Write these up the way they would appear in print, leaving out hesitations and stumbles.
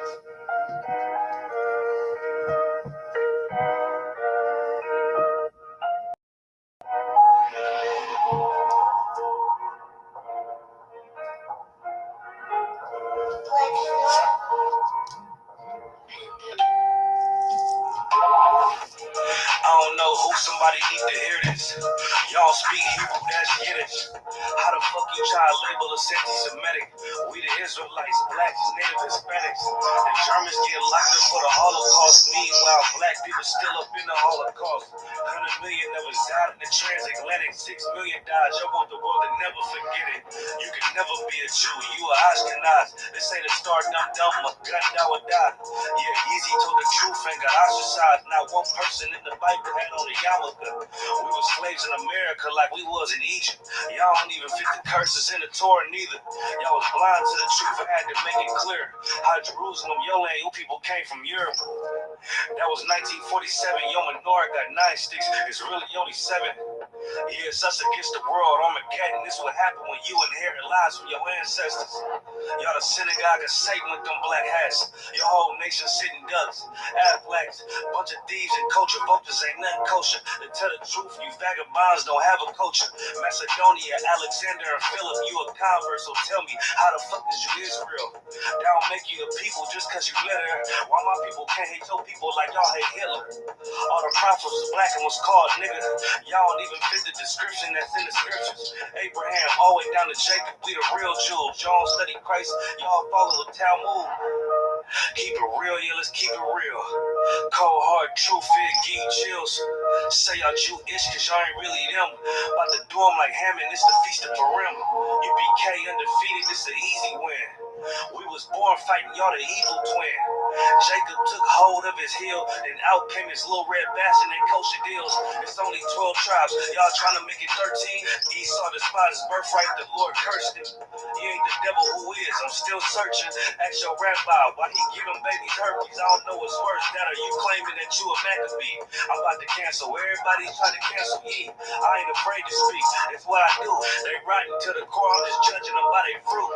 I don't know who, somebody need to hear this. Y'all speak Hebrew, that's Yiddish. How the fuck you try to label us anti-Semitic? We the Israelites, blacks, native Hispanics. The Germans get locked up for the Holocaust. Meanwhile, black people still up in the Holocaust. 100 million of us died in the transatlantic. 6 million died. Y'all want the world to never forget it. You can never be a Jew. You are Ashkenaz. This ain't a star dumb. A gun that would die. Yeah, Easy told the truth and got ostracized. Not one person in the Bible had on a yarmulke. We were slaves in America like we was in Egypt. Y'all don't even fit the curses in the Torah neither. Y'all was blind to the truth. I had to make it clear how Jerusalem, your land, you people came from Europe. That was 1947. Your menorah got 9 sticks. It's really only 7. Yeah, it's us against the world. Armageddon. This what happened when you inherit lies from your ancestors. Y'all the synagogue of Satan with them black hats. Your whole nation sitting ducks. Blacks, bunch of thieves and culture vultures ain't nothing kosher. To tell the truth, you vagabonds don't have a culture. Macedonia, Alexander, and Philip, you a convert, so tell me, how the fuck is you Israel? That don't make you a people just cause you live there. Why my people can't hate your people like y'all hate Hitler? All the prophets was black and was called niggas. Y'all don't even fit the description that's in the scriptures. Abraham, all the way down to Jacob, we the real Jews. Y'all don't study Christ, y'all follow the Talmud. Keep it real, yeah, let's keep it real. Cold hard truth, fear, give you chills. Say y'all Jewish cause y'all ain't really them. About to do them like Hammond, it's the Feast of Purim. UPK undefeated, this an easy win. We was born fighting y'all the evil twin. Jacob took hold of his heel, then out came his little red bastard and kosher deals. It's only 12 tribes, y'all trying to make it 13. Esau despised his birthright, the Lord cursed him. You ain't the devil, who is? I'm still searching. Ask your rabbi, why he give them babies herpes? I don't know what's worse, that or you claiming that you a Maccabee. I'm about to cancel, everybody trying to cancel ye. I ain't afraid to speak, that's what I do. They rotten to the core, I'm just judging them by their fruit.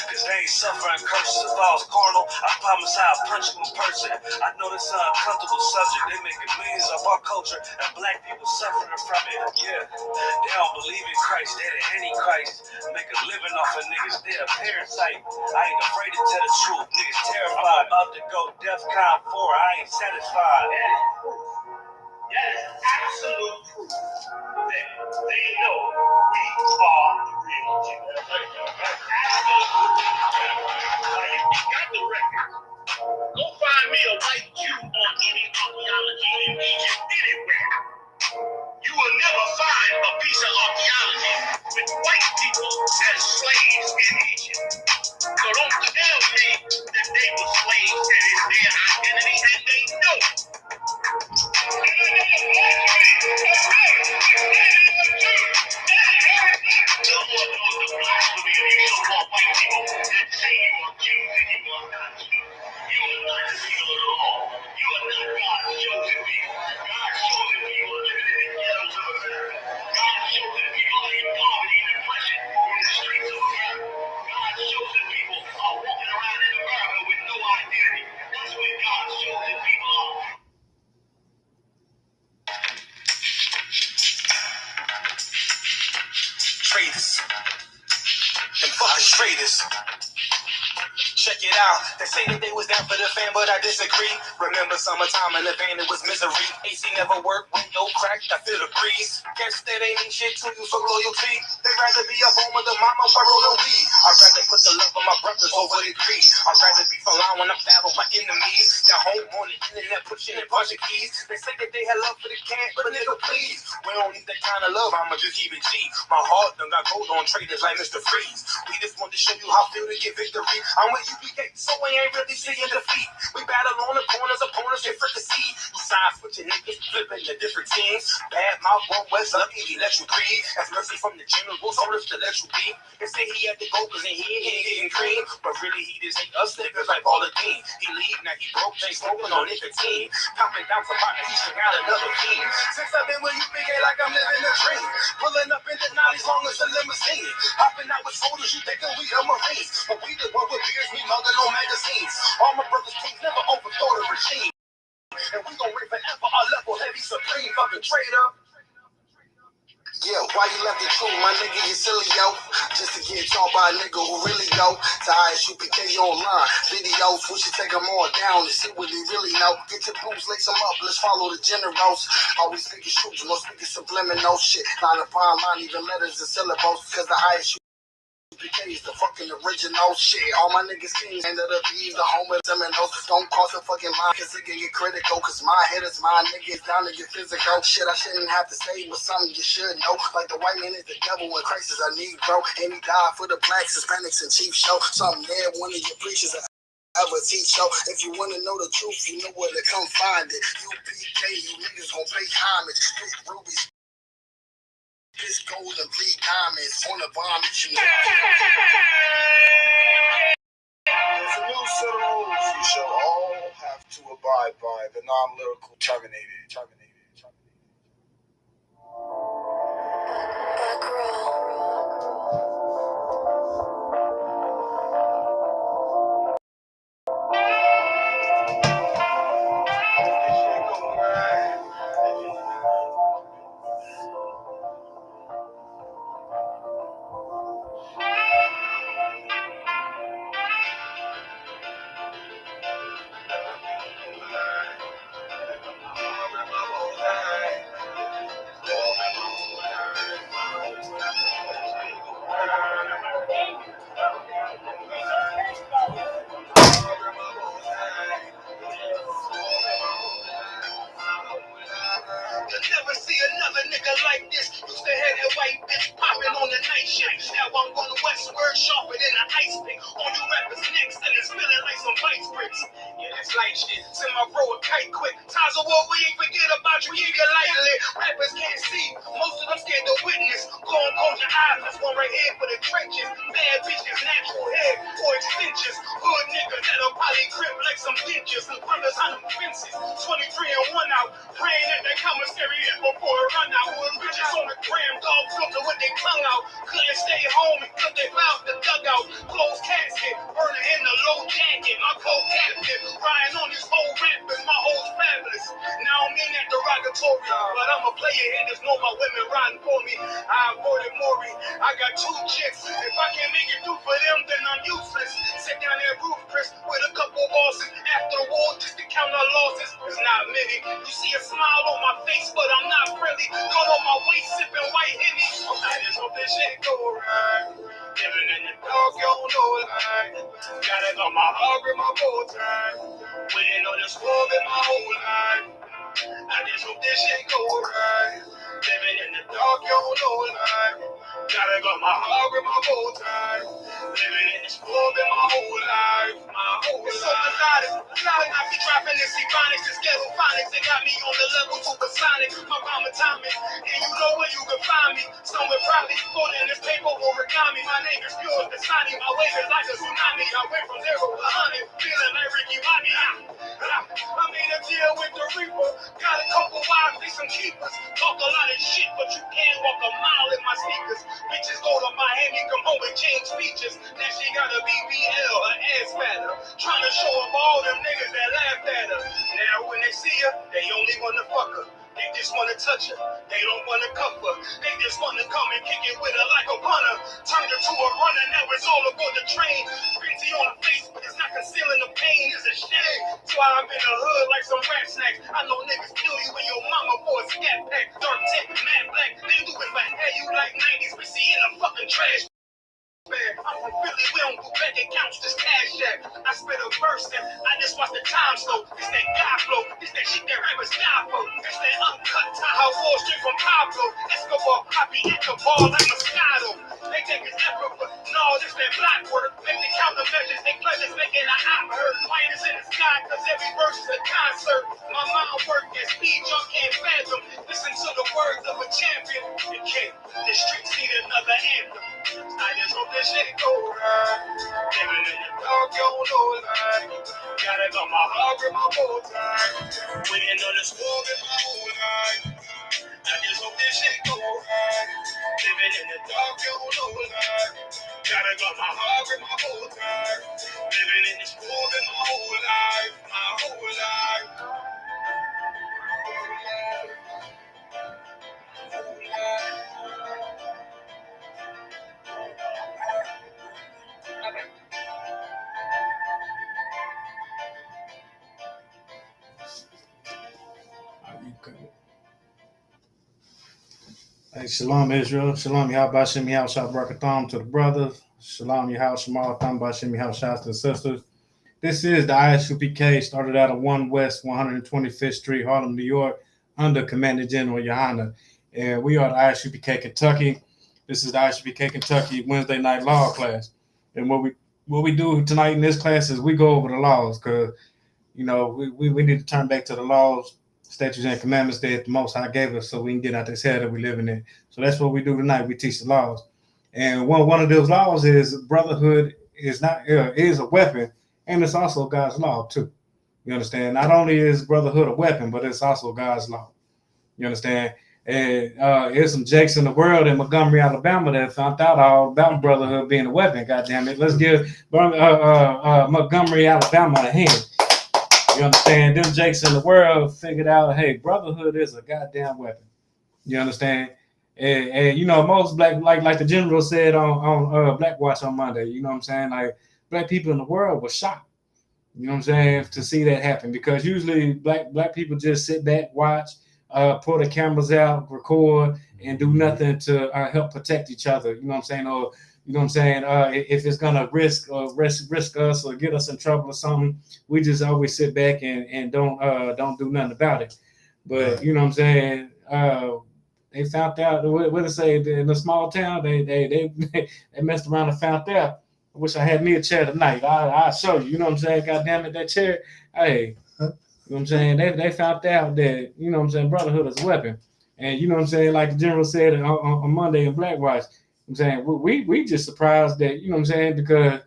Cause they ain't suffering curses if I was carnal. I promise I'll punch you in person. I know this is an uncomfortable subject. They making millions of our culture and black people suffering from it. Yeah, they don't believe in Christ. They're the Antichrist. Make a living off of niggas. They're a parasite. I ain't afraid to tell the truth. Niggas terrified. I'm about to go DEFCON 4. I ain't satisfied. That is absolute proof that they know we are the real Jews. Absolute proof. Now, if you got the record, go find me a white Jew on any archaeology in Egypt anywhere. You will never find a piece of archaeology with white people as slaves in Egypt. So don't tell me that they were slaves, that is their identity, and they know it. Traitors. Them fucking traitors. Check it out. They say that they was down for the fan, but I disagree. Remember summertime in the van, it was misery. AC never worked, window cracked, I feel the breeze. Guess that ain't shit to you for loyalty. They'd rather be up home with the mama for rolling weed. I'd rather put the love of my brothers over the greed. I'd rather be flying when I battle my enemies. They're home on the internet pushing and punching keys. They say that they had love for the can, but nigga please. We don't need that kind of love, I'ma just keep it G. My heart done got gold on traders like Mr. Freeze. We just want to show you how I feel to get victory. I'm with UPK, so we ain't really seeing defeat. We battle on the corners, opponents get fricassee. You side switching niggas, flipping the different teams. Bad mouth, one west, lucky he let you breathe. That's mercy from the generals, orders to let you be. They say he had to go cause he ain't getting cream, but really he just hate us niggas like all the mean. He leave, now he broke, they smoking on nicotine. Popping down some partners, he should got another king. Since I've been with you, big like I'm living a dream. Pulling up in the 90s long as a limousine. Hopping out with soldiers, you thinking we the Marines. But we the one with beers, we mugging on magazines. All my brothers' kings never overthrow the regime. And we gon' reign forever, our level heavy supreme. Fucking traitor. Yeah, why you left the truth, my nigga, you silly, yo. Just to get taught by a nigga who really go to ISUPK online. Videos, we should take them all down and see what they really know. Get your boots, lace them up, let's follow the generals. Always speaking truth, no speaking subliminal shit. Line upon line, even letters and syllables. Cause the ISUPK is the fucking original shit. All my niggas kings ended up being the home of Seminoles. Don't cross the fucking line cause it can get critical. Cause my head is my niggas down to get physical. Shit I shouldn't have to say, but something you should know. Like the white man is the devil in Christ is a Negro. And he died for the blacks, Hispanics, and Chiefs show. Something there one of your preachers ever teach. So if you wanna know the truth, you know where to come find it. UPK, you niggas gon' pay homage. Big rubies. This gold and bleed diamonds on the bomb, you know. There's a new set of rules you shall all have to abide by. The non-lyrical terminated. You'll never see another nigga like this. Used to have that white bitch popping on the night shift. Now I'm going westward, sharper than an ice pick. On you rappers' necks, and it's feeling like some vice bricks. Yeah, that's light shit. Send my bro a kite quick. Times of war, we ain't forget about you. Keep your light lit. Rappers can't see. Most of them scared to witness. Go and close your eyes. This one right here for the trenches. Bad bitches, natural hair or extensions. Hood niggas that'll probably grip like some dentures. Brothers on them fences. 23 and 1 out. Praying at that commissary before it run out. Bitches on the gram, dog filter with their tongue out. Couldn't stay home because they found the dugout. Closed casket, burning in the low jacket. My co-captain, riding on these whole rappers. My whole fabulous. Now I'm in that derogatory, but I'm a player and there's no my women riding for me. I avoided Maury. I got 2 chicks. If I can't make it through for them, then I'm useless. Sit down there, roof Chris, with a couple bosses. After the war, just to count our losses. It's not many. You see a smile on my face, but I'm not friendly. Gun on my waist, sipping white Henny. I just hope this shit go right. Living in the dark, you don't know lie. Gotta got my heart with my bow tie. Waiting on this war in my whole life. I just hope this shit go right. Living in the dark, you don't know lie. Gotta got my heart with my bow tie. Living in this war in my whole life. My whole life. It's so pathetic. When I be dropping this ebonics, this ghetto phonics, they got me on the level supersonic. My bomb atomic, and you know where you can find me. Somewhere probably floating this paper origami. My name is pure Dasani. My wave is like a tsunami. I went from 0 to 100, feeling like Ricky Bobby. I made a deal with the Reaper. Got a couple wives, they some keepers. Talk a lot of shit, but you can't walk a mile in my sneakers. Bitches go to Miami, come home and change features. Now she got a BBL, her ass fatter. Trying to show up all them niggas that laughed at her. Now when they see her, they only wanna fuck her. They just wanna touch her. They don't wanna cuff her. They just wanna come and kick it with her like a punter. Turned her to a runner, now it's all aboard the train. Pretty on the face, but it's not concealing the pain. It's a shame. So I'm in the hood like some rat snacks. I know niggas kill you and your mama for a scat pack. Dark tint, matte black. They do it for hair, you like 90s, but see in a fucking trash. I'm from Philly, we don't do bank accounts, this cash app. I spit a verse and I just watch the time slow. This that God flow, this that shit that rappers die for. This that uncut Tahoe Wall straight from Pablo. Escobar, copy at the ball like Moscato. They think it's effort, but no, this that black work. Make the countermeasures, they pleasures making an eye hurt. Light is in the sky, cause every verse is a concert. My mind work at speed, y'all can't fathom. Listen to the words of a champion. The king, the streets need another anthem. I just hope this shit go right. Living in the dark, you don't know lie. hungry my whole time. Waiting on the score in my whole life. I just hope this shit go right. Living in the dark your whole life. Gotta got my heart with my whole time. Living in the school in my whole life. My whole life. Hey, Shalom Israel, Shalom Yahweh Shem Yahweh Barakatham to the brothers, Shalom Yahweh Shemal Thamba Shem Yahweh to the sisters. This is the ISUPK, started out of 1 West 125th Street, Harlem, New York, under Commander General Yohana. And we are the ISUPK Kentucky. This is the ISUPK Kentucky Wednesday night law class. And what we do tonight in this class is we go over the laws, because we need to turn back to the laws, statutes, and commandments that the Most High gave us, so we can get out this hell that we live in. So that's what we do tonight. We teach the laws, and one of those laws is brotherhood is a weapon, and it's also God's law too. You understand? Not only is brotherhood a weapon, but it's also God's law. You understand? And there's some jakes in the world in Montgomery, Alabama, that found out all about brotherhood being a weapon. God damn it! Let's give Montgomery, Alabama a hand. You understand? Them jakes in the world figured out, hey, brotherhood is a goddamn weapon. You understand? And most black, like the general said on Black Watch on Monday, you know what I'm saying? Like, black people in the world were shocked, you know what I'm saying, to see that happen, because usually black people just sit back, watch, pull the cameras out, record, and do nothing to help protect each other. You know what I'm saying? Or you know what I'm saying? If it's gonna risk us or get us in trouble or something, we just always sit back and don't do nothing about it. But you know what I'm saying? They found out. What they say in a small town? They messed around and found out. I wish I had me a chair tonight. I'll show you. You know what I'm saying? God damn it, that chair. Hey, you know what I'm saying? They found out that, you know what I'm saying, brotherhood is a weapon. And you know what I'm saying? Like the general said on Monday in Black Watch, I'm saying we just surprised that, you know what I'm saying, because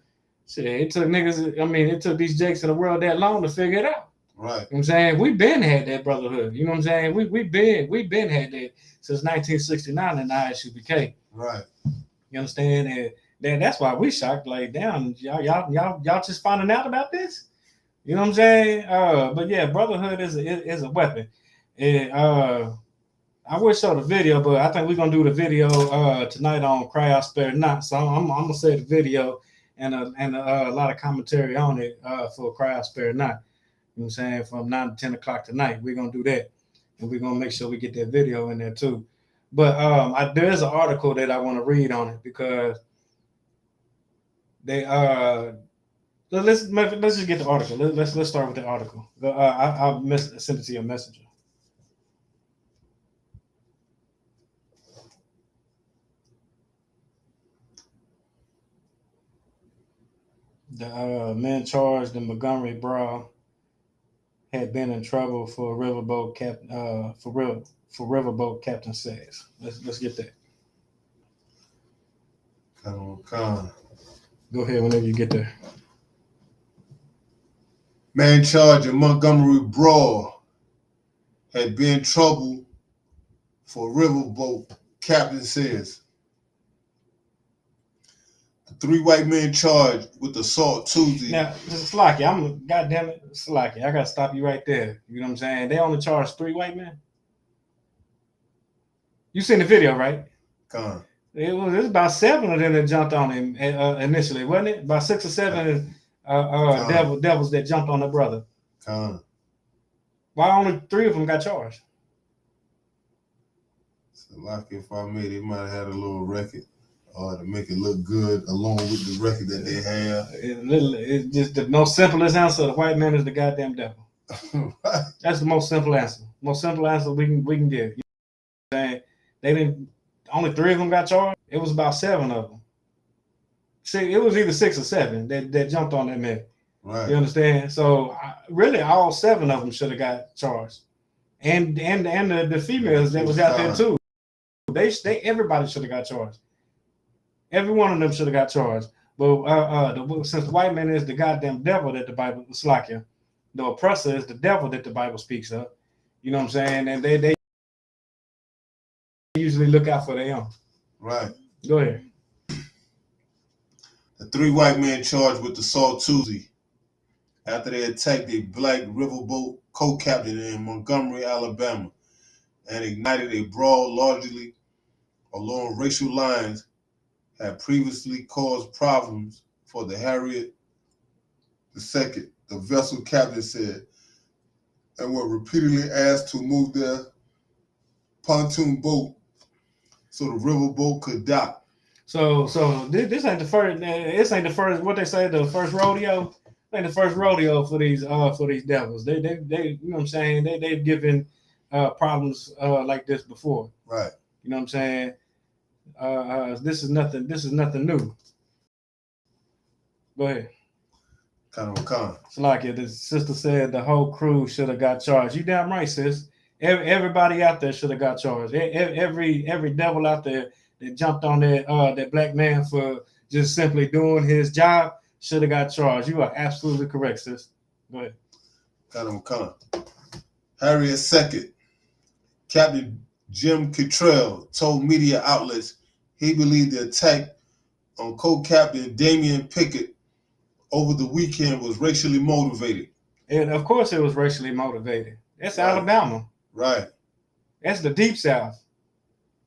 shit, it took niggas. I mean, it took these jakes in the world that long to figure it out. Right. You know what I'm saying? We've been had that brotherhood. You know what I'm saying? We've been had that since 1969 in the ISUPK. Right. You understand? And then that's why we shocked. Like, damn, y'all just finding out about this. You know what I'm saying? But yeah, brotherhood is a weapon. And I will show the video, but I think we're gonna do the video tonight on Cry Out Spare Not. So I'm gonna say the video and a lot of commentary on it for Cry Out Spare Not. You know what I'm saying? From 9 to 10 o'clock tonight, we're gonna do that, and we're gonna make sure we get that video in there too. But there's an article that I want to read on it, because they let's just get the article. Let's start with the article. I'll send it to your messenger. The men charged in Montgomery brawl had been in trouble for riverboat captain says. Let's get that. Come. Go ahead whenever you get there. Man charged in Montgomery brawl had been in trouble for riverboat captain says. The 3 white men charged with assault Tuesday. Now, this is Slacky. Goddamn it, Slacky. I gotta stop you right there. You know what I'm saying? They only charged 3 white men. You seen the video, right? Come. It was about 7 of them that jumped on him initially, wasn't it? About 6 or 7 devils that jumped on the brother. Come. Why only 3 of them got charged? So like if I made it, might have had a little record. To make it look good along with the record that they have. It's just the most simplest answer. The white man is the goddamn devil. Right. That's the most simple answer. Most simple answer we can give. You know what I'm saying? They didn't. Only 3 of them got charged. It was about 7 of them. See, it was either 6 or 7 that jumped on that man. Right. You understand? So really, all 7 of them should have got charged, and the females that was out there too. They everybody should have got charged. Every one of them should have got charged. But since the white man is the goddamn devil that the Bible was like him, The oppressor is the devil that the Bible speaks of. You know what I'm saying? And they usually look out for their own. Right. Go ahead. The 3 white men charged with assault Tuesday after they attacked a black riverboat co-captain in Montgomery, Alabama, and ignited a brawl largely along racial lines, had previously caused problems for the Harriet II, the vessel captain said, and were repeatedly asked to move their pontoon boat so the riverboat could dock. So this ain't the first. This ain't the first. What they say, the first rodeo. Ain't the first rodeo for these devils. They you know what I'm saying. They've given problems like this before. Right. You know what I'm saying. This is nothing. This is nothing new. Go ahead. Kind of a con. It's like the sister said the whole crew should have got charged. You damn right, sis. Everybody out there should have got charged. Every devil out there that jumped on that black man for just simply doing his job should have got charged. You are absolutely correct, sis. Go ahead. Kind of a con. Harriet II, Captain Jim Cottrell told media outlets he believed the attack on co-captain Damian Pickett over the weekend was racially motivated. And of course it was racially motivated. That's right. Alabama. Right. That's the deep south.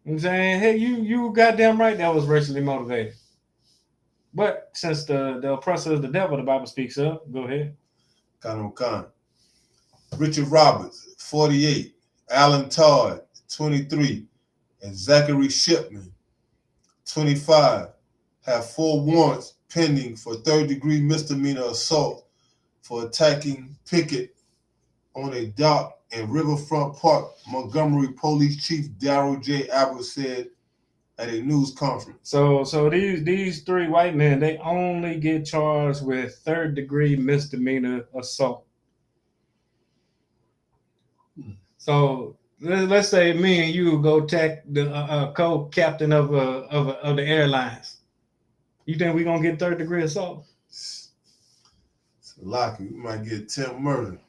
You know what I'm saying? Hey, you goddamn right that was racially motivated. But since the oppressor is the devil, the Bible speaks of, go ahead. Kind of con. Richard Roberts, 48, Alan Todd, 23, and Zachary Shipman, 25, have 4 warrants pending for third-degree misdemeanor assault for attacking Pickett on a dock in Riverfront Park. Montgomery Police Chief Darrell J. Abbott said at a news conference. So these 3 white men, they only get charged with third-degree misdemeanor assault. So let's say me and you go attack the co-captain of the airlines. You think we gonna get third-degree assault? It's lucky. We might get attempt murder.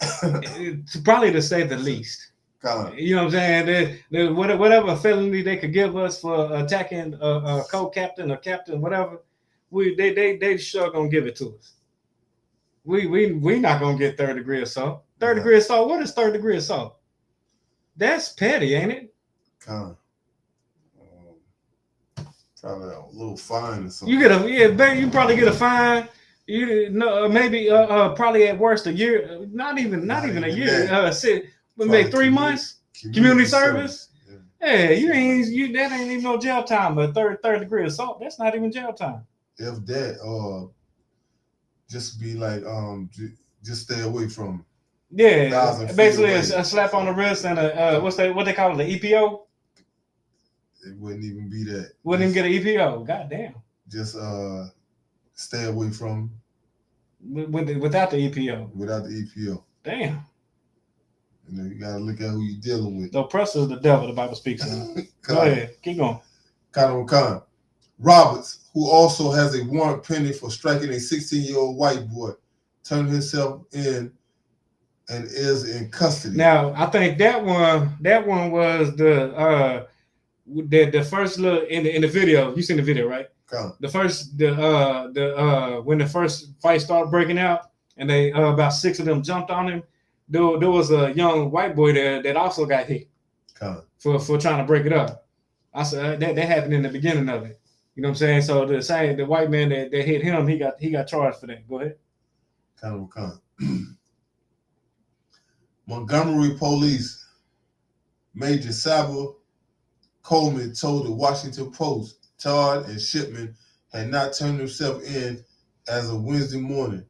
It's probably to say the least. God. You know what I'm saying? Whatever felony they could give us for attacking a co-captain or captain, whatever, they sure gonna give it to us. We not gonna get third-degree assault. Third-degree assault. What is third-degree assault? That's petty, ain't it? Kind of. Probably a little fine or something. You probably get a fine. Maybe probably at worst a year. Not even a year. Maybe 3 months. Community service. Yeah, that ain't even no jail time. But third-degree assault, that's not even jail time. If that, just be like, just stay away from it. Yeah, basically a slap on the wrist and what they call it, the EPO. It wouldn't even be that. Wouldn't even get an EPO. God damn. Just stay away from. Without the EPO. Without the EPO. Damn. You gotta look at who you're dealing with. The oppressor is the devil. The Bible speaks of. Go ahead, keep going. Khan. Roberts, who also has a warrant pending for striking a 16-year-old white boy, turned himself in and is in custody. Now, I think that one was the first look in the video. You seen the video, right? The first when the first fight started breaking out, and they about 6 of them jumped on him. There was a young white boy there that also got hit for trying to break it up. I said that happened in the beginning of it. You know what I'm saying? So the white man that hit him, he got charged for that. Go ahead. Montgomery Police Major Saba Coleman told the Washington Post Todd and Shipman had not turned themselves in as of Wednesday morning.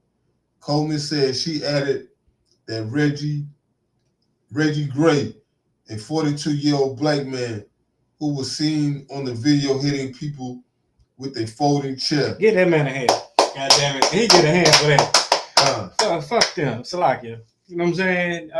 Coleman said she added that Reggie Gray, a 42-year-old black man who was seen on the video hitting people with a folding chair. Get that man a hand. God damn it. He get a hand for that. Fuck them. Salakia. You know what I'm saying?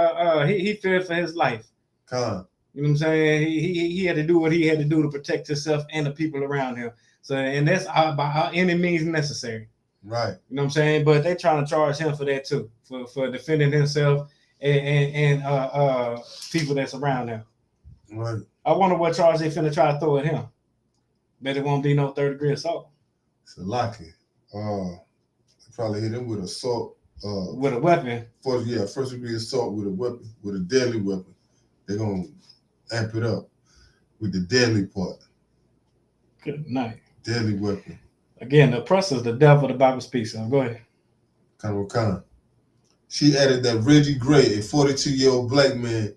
He feared for his life. You know what I'm saying? He had to do what he had to do to protect himself and the people around him. So, and that's by any means necessary. Right. You know what I'm saying? But they trying to charge him for that too, for defending himself and people that's around him. Right. I wonder what charge they finna try to throw at him. Bet it won't be no 3rd-degree assault. Salaki. Probably hit him with assault. With a weapon. First-degree assault with a weapon, with a deadly weapon. They're gonna amp it up with the deadly part. Good night. Deadly weapon. Again, the oppressor is the devil the Bible speaks of. Go ahead. Khan. She added that Reggie Gray, a 42-year-old black man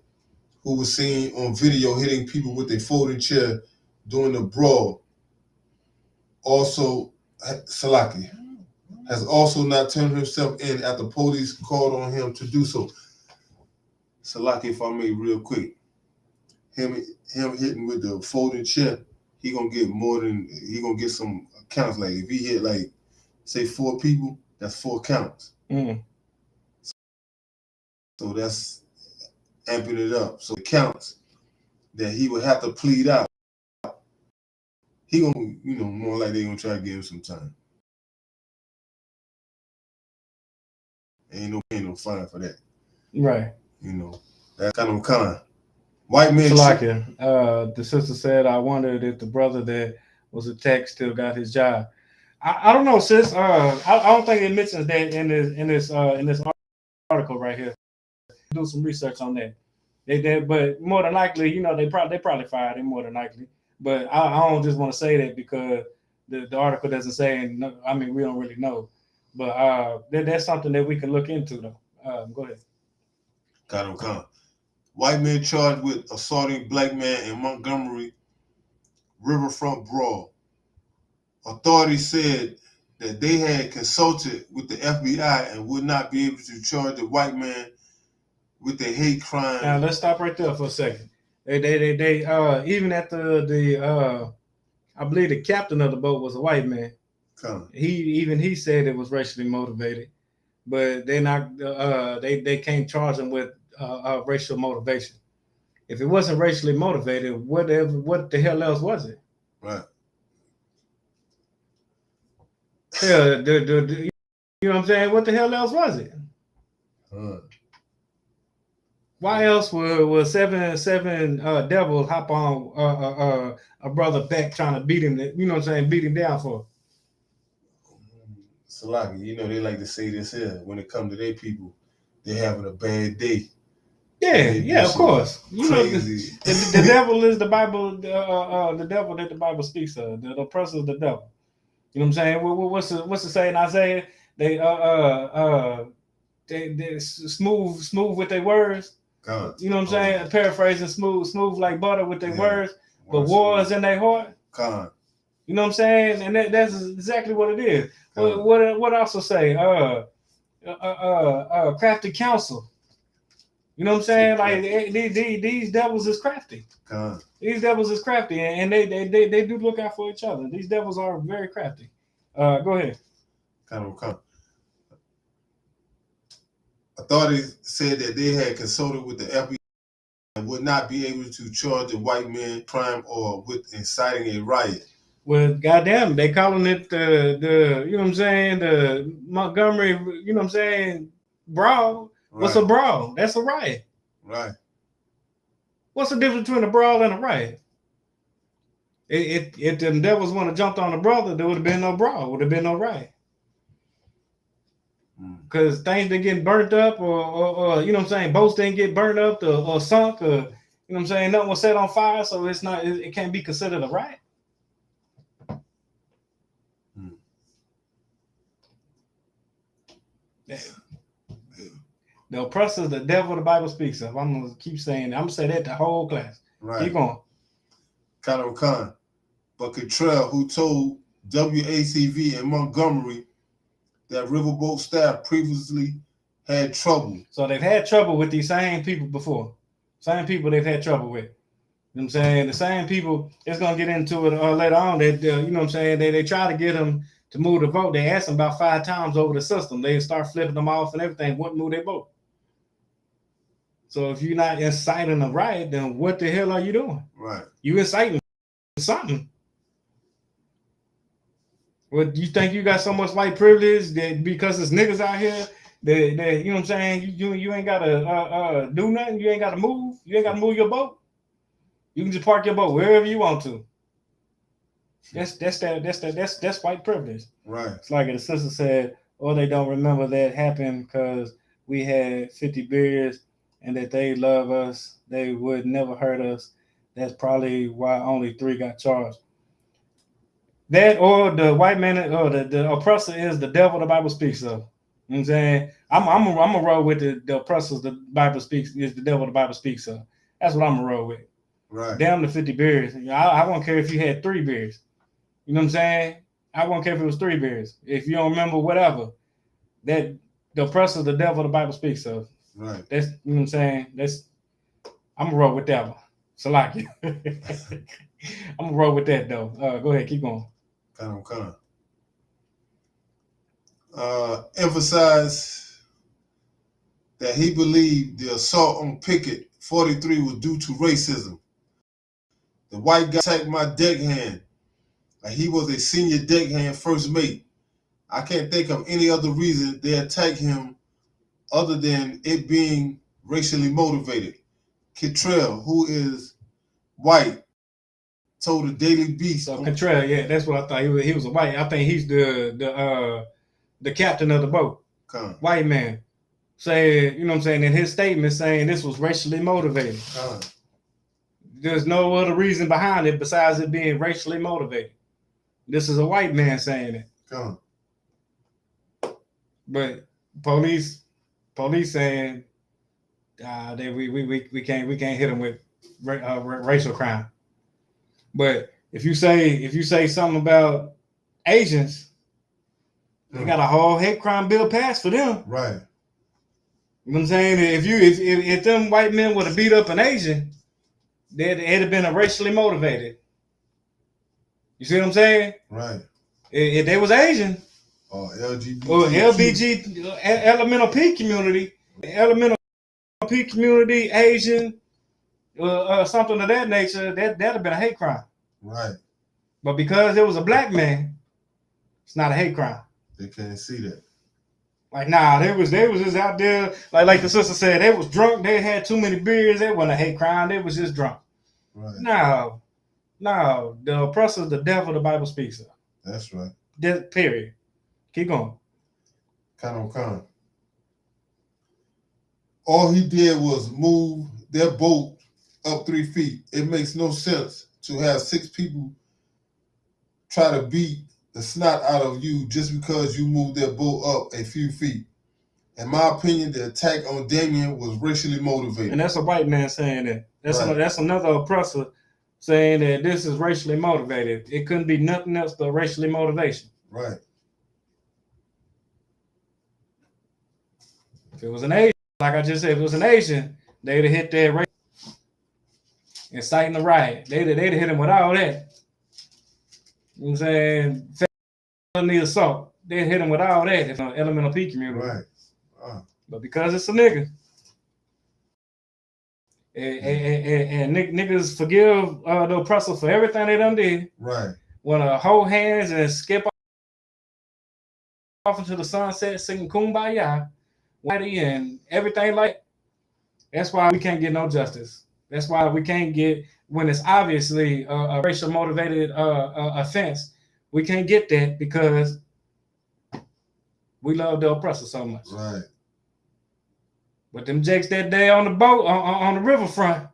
who was seen on video hitting people with a folding chair during the brawl, also Salaki, has also not turned himself in after police called on him to do so. Salaki, if I may real quick, him hitting with the folding chair, he gonna get some counts. Like if he hit like say 4 people, that's 4 counts. So that's amping it up. So the counts that he would have to plead out, he gonna, more like they gonna try to give him some time. Ain't no fine for that. Right. That's kind of con. White men. Salakia. The sister said, I wondered if the brother that was attacked still got his job. I don't know, sis. I don't think it mentions that in this article right here. Do some research on that. But more than likely, they probably fired him more than likely. But I don't just want to say that because the article doesn't say. And I mean, we don't really know. But that's something that we can look into, though. Go ahead. Con. White men charged with assaulting black man in Montgomery riverfront brawl. Authorities said that they had consulted with the FBI and would not be able to charge the white man with a hate crime. Now let's stop right there for a second. They even at the I believe the captain of the boat was a white man. He said it was racially motivated, but they're not. They can't charge him with racial motivation. If it wasn't racially motivated, what the hell else was it? Right. Yeah, you know what I'm saying? What the hell else was it? Why else would seven devils hop on a brother back trying to beat him? You know what I'm saying? Beat him down for. Salaki, they like to say this here. When it comes to their people, they're having a bad day. Yeah, of course. The devil is the Bible. The devil that the Bible speaks of. The oppressor is the devil. You know what I'm saying? What's the saying? Isaiah? They smooth with their words. God. You know what I'm saying? Paraphrasing, smooth like butter with their words, but wars in their heart. God. You know what I'm saying? And that's exactly what it is. What also say? Crafty counsel. You know what I'm saying? Like these devils is crafty. These devils is crafty, and they do look out for each other. These devils are very crafty. Go ahead. Authorities said that they had consulted with the FBI and would not be able to charge the white man crime or with inciting a riot. Well, goddamn, they calling it the you know what I'm saying, the Montgomery, you know what I'm saying, brawl. Right. What's a brawl? That's a riot. Right. What's the difference between a brawl and a riot? If the devils want to jump on a brother, there would have been no brawl. Would have been no riot. Because things didn't get burnt up, or you know what I'm saying, boats didn't get burnt up or sunk, or you know what I'm saying, nothing was set on fire, so it can't be considered a riot. The oppressor is the devil the Bible speaks of. I'm gonna keep saying that. I'm gonna say that the whole class. Right. Keep going. Khan. But Cottrell, who told WACV in Montgomery that Riverboat staff previously had trouble. So they've had trouble with these same people before. Same people they've had trouble with. You know what I'm saying? The same people, it's going to get into it later on. That you know what I'm saying? They try to get them to move the vote. They asked them about 5 times over the system. They start flipping them off and everything. Wouldn't move their vote. So if you're not inciting a riot, then what the hell are you doing? Right. You inciting something. Well, you think you got so much white privilege that because it's niggas out here that you know what I'm saying? You ain't gotta do nothing. You ain't gotta move. You ain't gotta move your boat. You can just park your boat wherever you want to. That's white privilege. Right. It's like the sister said, oh, they don't remember that happened because we had 50 beers and that they love us. They would never hurt us. That's probably why only 3 got charged. That or the white man or the oppressor is the devil the Bible speaks of. You know what I'm saying? I'm a roll with the oppressors the Bible speaks is the devil the Bible speaks of. That's what I'm a roll with. Right. Damn the 50 beers. I won't care if you had 3 beers. You know what I'm saying? I won't care if it was 3 beers. If you don't remember, whatever. That the oppressor, the devil, the Bible speaks of. Right. That's you know what I'm saying. I'm gonna roll with that one. Salaki. I'm gonna roll with that though. Go ahead, keep going. Kind of. Emphasize that he believed the assault on Pickett 43 was due to racism. The white guy attacked my deckhand. Like he was a senior deckhand first mate. I can't think of any other reason they attacked him other than it being racially motivated. Kittrell, who is white, told the Daily Beast. So Contrell, yeah, that's what I thought. He was a white. I think he's the captain of the boat. White man. Saying, you know what I'm saying, in his statement saying this was racially motivated. There's no other reason behind it besides it being racially motivated. This is a white man saying it. But police saying that we can't hit them with racial crime. But if you say something about Asians, they got a whole hate crime bill passed for them. Right. You know what I'm saying? If them white men would have beat up an Asian, it'd have been a racially motivated. You see what I'm saying? Right. If they was Asian or LGBT or LBG elemental P community, Asian, something of that nature, that'd have been a hate crime. Right. But because it was a black man, it's not a hate crime. They can't see that. Like, nah, they was just out there, like the sister said, they was drunk, they had too many beers, they wasn't a hate crime, they was just drunk. Right. No, the oppressor, the devil, the Bible speaks of. That's right. Period. Keep going. Kind. All he did was move their boat up 3 feet. It makes no sense to have 6 people try to beat the snot out of you just because you moved their boat up a few feet. In my opinion, the attack on Damien was racially motivated. And that's a white man saying that. That's another oppressor saying that this is racially motivated. It couldn't be nothing else but racially motivation. Right. If it was an Asian, like I just said, if it was an Asian, they'd have hit that race, inciting the riot. They'd have hit him with all that. You know what I'm saying? Felony assault. They'd hit him with all that if an elemental P community. Right. But because it's a nigga. And niggas forgive the oppressor for everything they done did. Right. Want to hold hands and skip off into the sunset singing Kumbaya. And everything like that. That's why we can't get no justice. That's why we can't get, when it's obviously a racial motivated offense, we can't get that because we love the oppressor so much. Right. But them jakes that day on the boat, on the riverfront,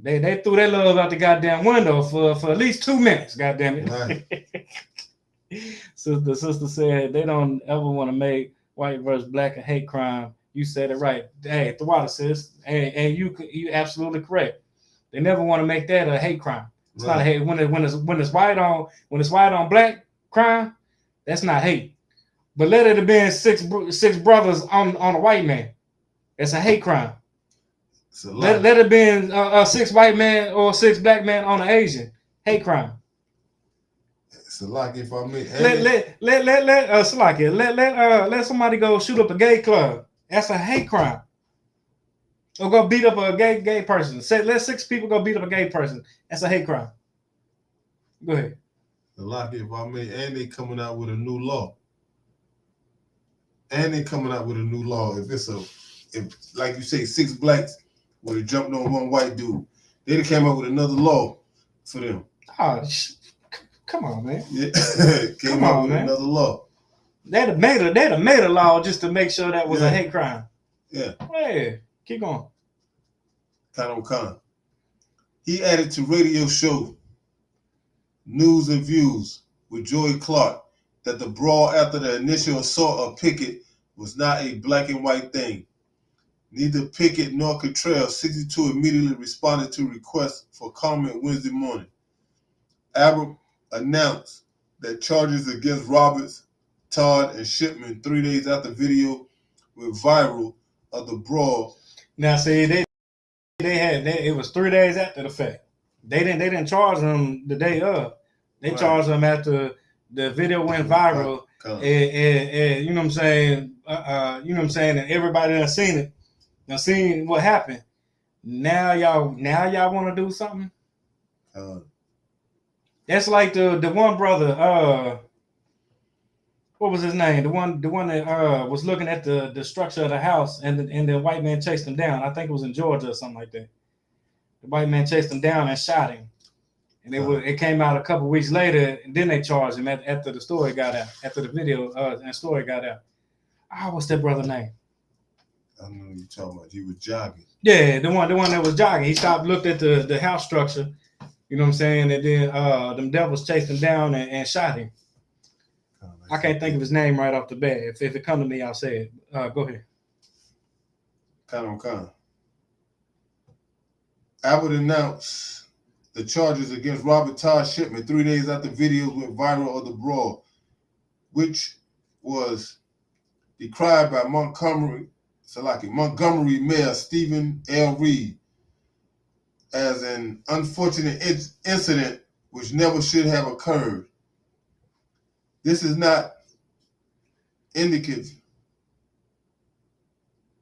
they threw their love out the goddamn window for at least 2 minutes, goddamn it. Right. So the sister said they don't ever want to make white versus black a hate crime. You said it right. Hey, the water sis, and you absolutely correct. They never want to make that a hate crime. It's not a hate when it's white on black crime. That's not hate. But let it have been six brothers on a white man. It's a hate crime. Let it have been 6 white men or 6 black men on an Asian. Hate crime. Salaki, if I may. Let somebody go shoot up a gay club. That's a hate crime. Or go beat up a gay person. Let 6 people go beat up a gay person. That's a hate crime. Go ahead. Salaki, if I may, and they coming out with a new law. And they coming out with a new law. If like you say, 6 blacks would have jumped on one white dude, they'd have came up with another law for them. Oh, come on, man. Yeah, came Come up on, with man. another law. They'd have made a law just to make sure that was a hate crime. Yeah. Yeah. Keep going. Khan. He added to radio show News and Views with Joy Clark that the brawl after the initial assault of Pickett was not a black and white thing. Neither Pickett nor Cottrell, 62, immediately responded to requests for comment Wednesday morning. Abbott announced that charges against Roberts, Todd, and Shipman 3 days after video went viral of the brawl. Now, see, it was 3 days after the fact. They didn't charge them the day of. They charged them after the video went viral. And you know what I'm saying? You know what I'm saying? And everybody done seen it. Now seen what happened. Now y'all want to do something? That's like the one brother. What was his name? The one that was looking at the structure of the house, and the white man chased him down. I think it was in Georgia or something like that. The white man chased him down and shot him. And it came out a couple weeks later, and then they charged him after the story got out, after the video and story got out. What's that brother's name? I don't know what you're talking about. He was jogging. Yeah, the one that was jogging. He stopped, looked at the house structure, you know what I'm saying, and then them devils chased him down and shot him. I can't think of his name right off the bat. If it come to me, I'll say it. Go ahead. Khan. Abbott announced the charges against Robert Todd Shipman 3 days after videos went viral of the brawl, which was decried by Montgomery Mayor Stephen L. Reed as an unfortunate incident which never should have occurred. This is not indicative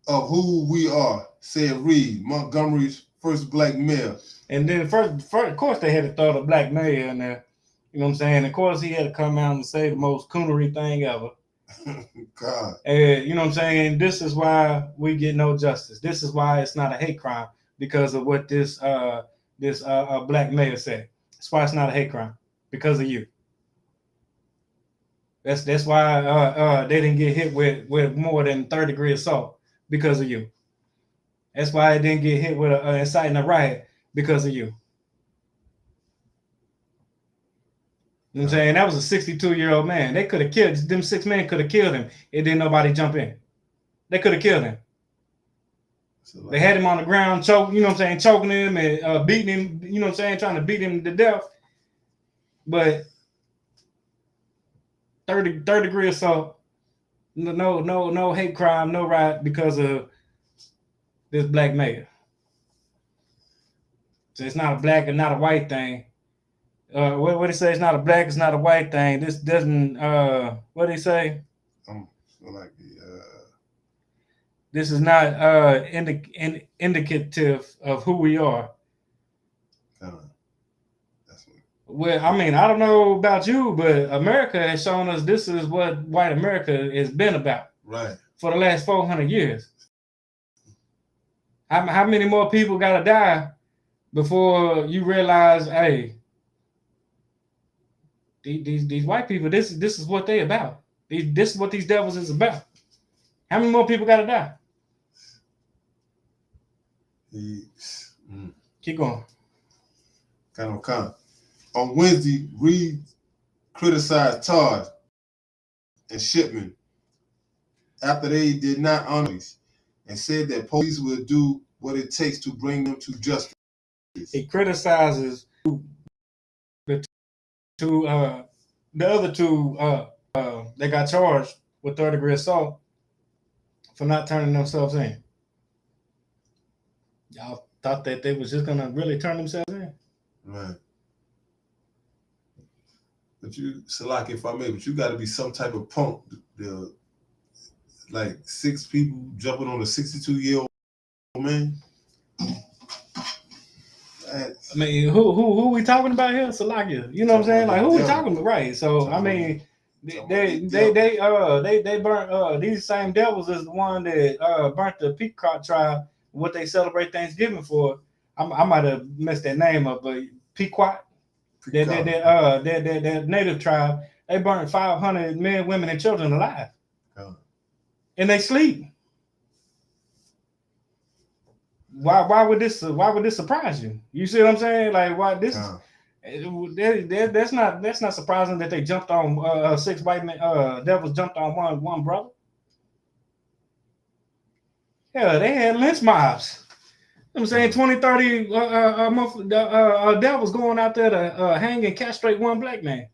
of who we are, said Reed, Montgomery's first black mayor. And then first, of course, they had to throw the black mayor in there. You know what I'm saying? Of course, he had to come out and say the most coonery thing ever. God. And you know what I'm saying? This is why we get no justice. This is why it's not a hate crime, because of what this black mayor said. That's why it's not a hate crime, because of you. That's why they didn't get hit with more than third-degree assault, because of you. That's why it didn't get hit with inciting a riot, because of you. You know what I'm saying? That was a 62-year-old man. They could have killed them. 6 men could have killed him. It didn't nobody jump in. They could have killed him. They had him on the ground, choking him and beating him, you know what I'm saying, trying to beat him to death. But third degree assault, no hate crime, no riot, because of this black mayor. So it's not a black and not a white thing. What did he say? It's not a black, it's not a white thing. This doesn't. What did he say? This is not indicative of who we are. Well, I mean, I don't know about you, but America has shown us this is what white America has been about. Right. For the last 400 years. How many more people got to die before you realize, hey, these white people, this is what they about. This is what these devils is about. How many more people got to die? Keep going. Khan. On Wednesday, Reed criticized Todd and Shipman after they did not honor these, and said that police will do what it takes to bring them to justice. He criticizes the other two that got charged with third-degree assault for not turning themselves in. Y'all thought that they was just gonna really turn themselves in. Right. But you, Salaki, if I may, but you got to be some type of punk. Like 6 people jumping on a 62-year-old man. I mean, who we talking about here? Salakia. You know what I'm saying? Like who we talking about? Right. So I mean, they burnt these same devils is the one that burnt the Pequot tribe. What they celebrate Thanksgiving for. I might have messed that name up, but Pequot. That native tribe, they burnt 500 men, women, and children alive, and they sleep. Why would this surprise you? You see what I'm saying? Like why this? That's not surprising that they jumped on 6 white men. Devils jumped on one brother. Yeah, they had lynch mobs. I'm saying 20, 30 devils going out there to hang and castrate one black man.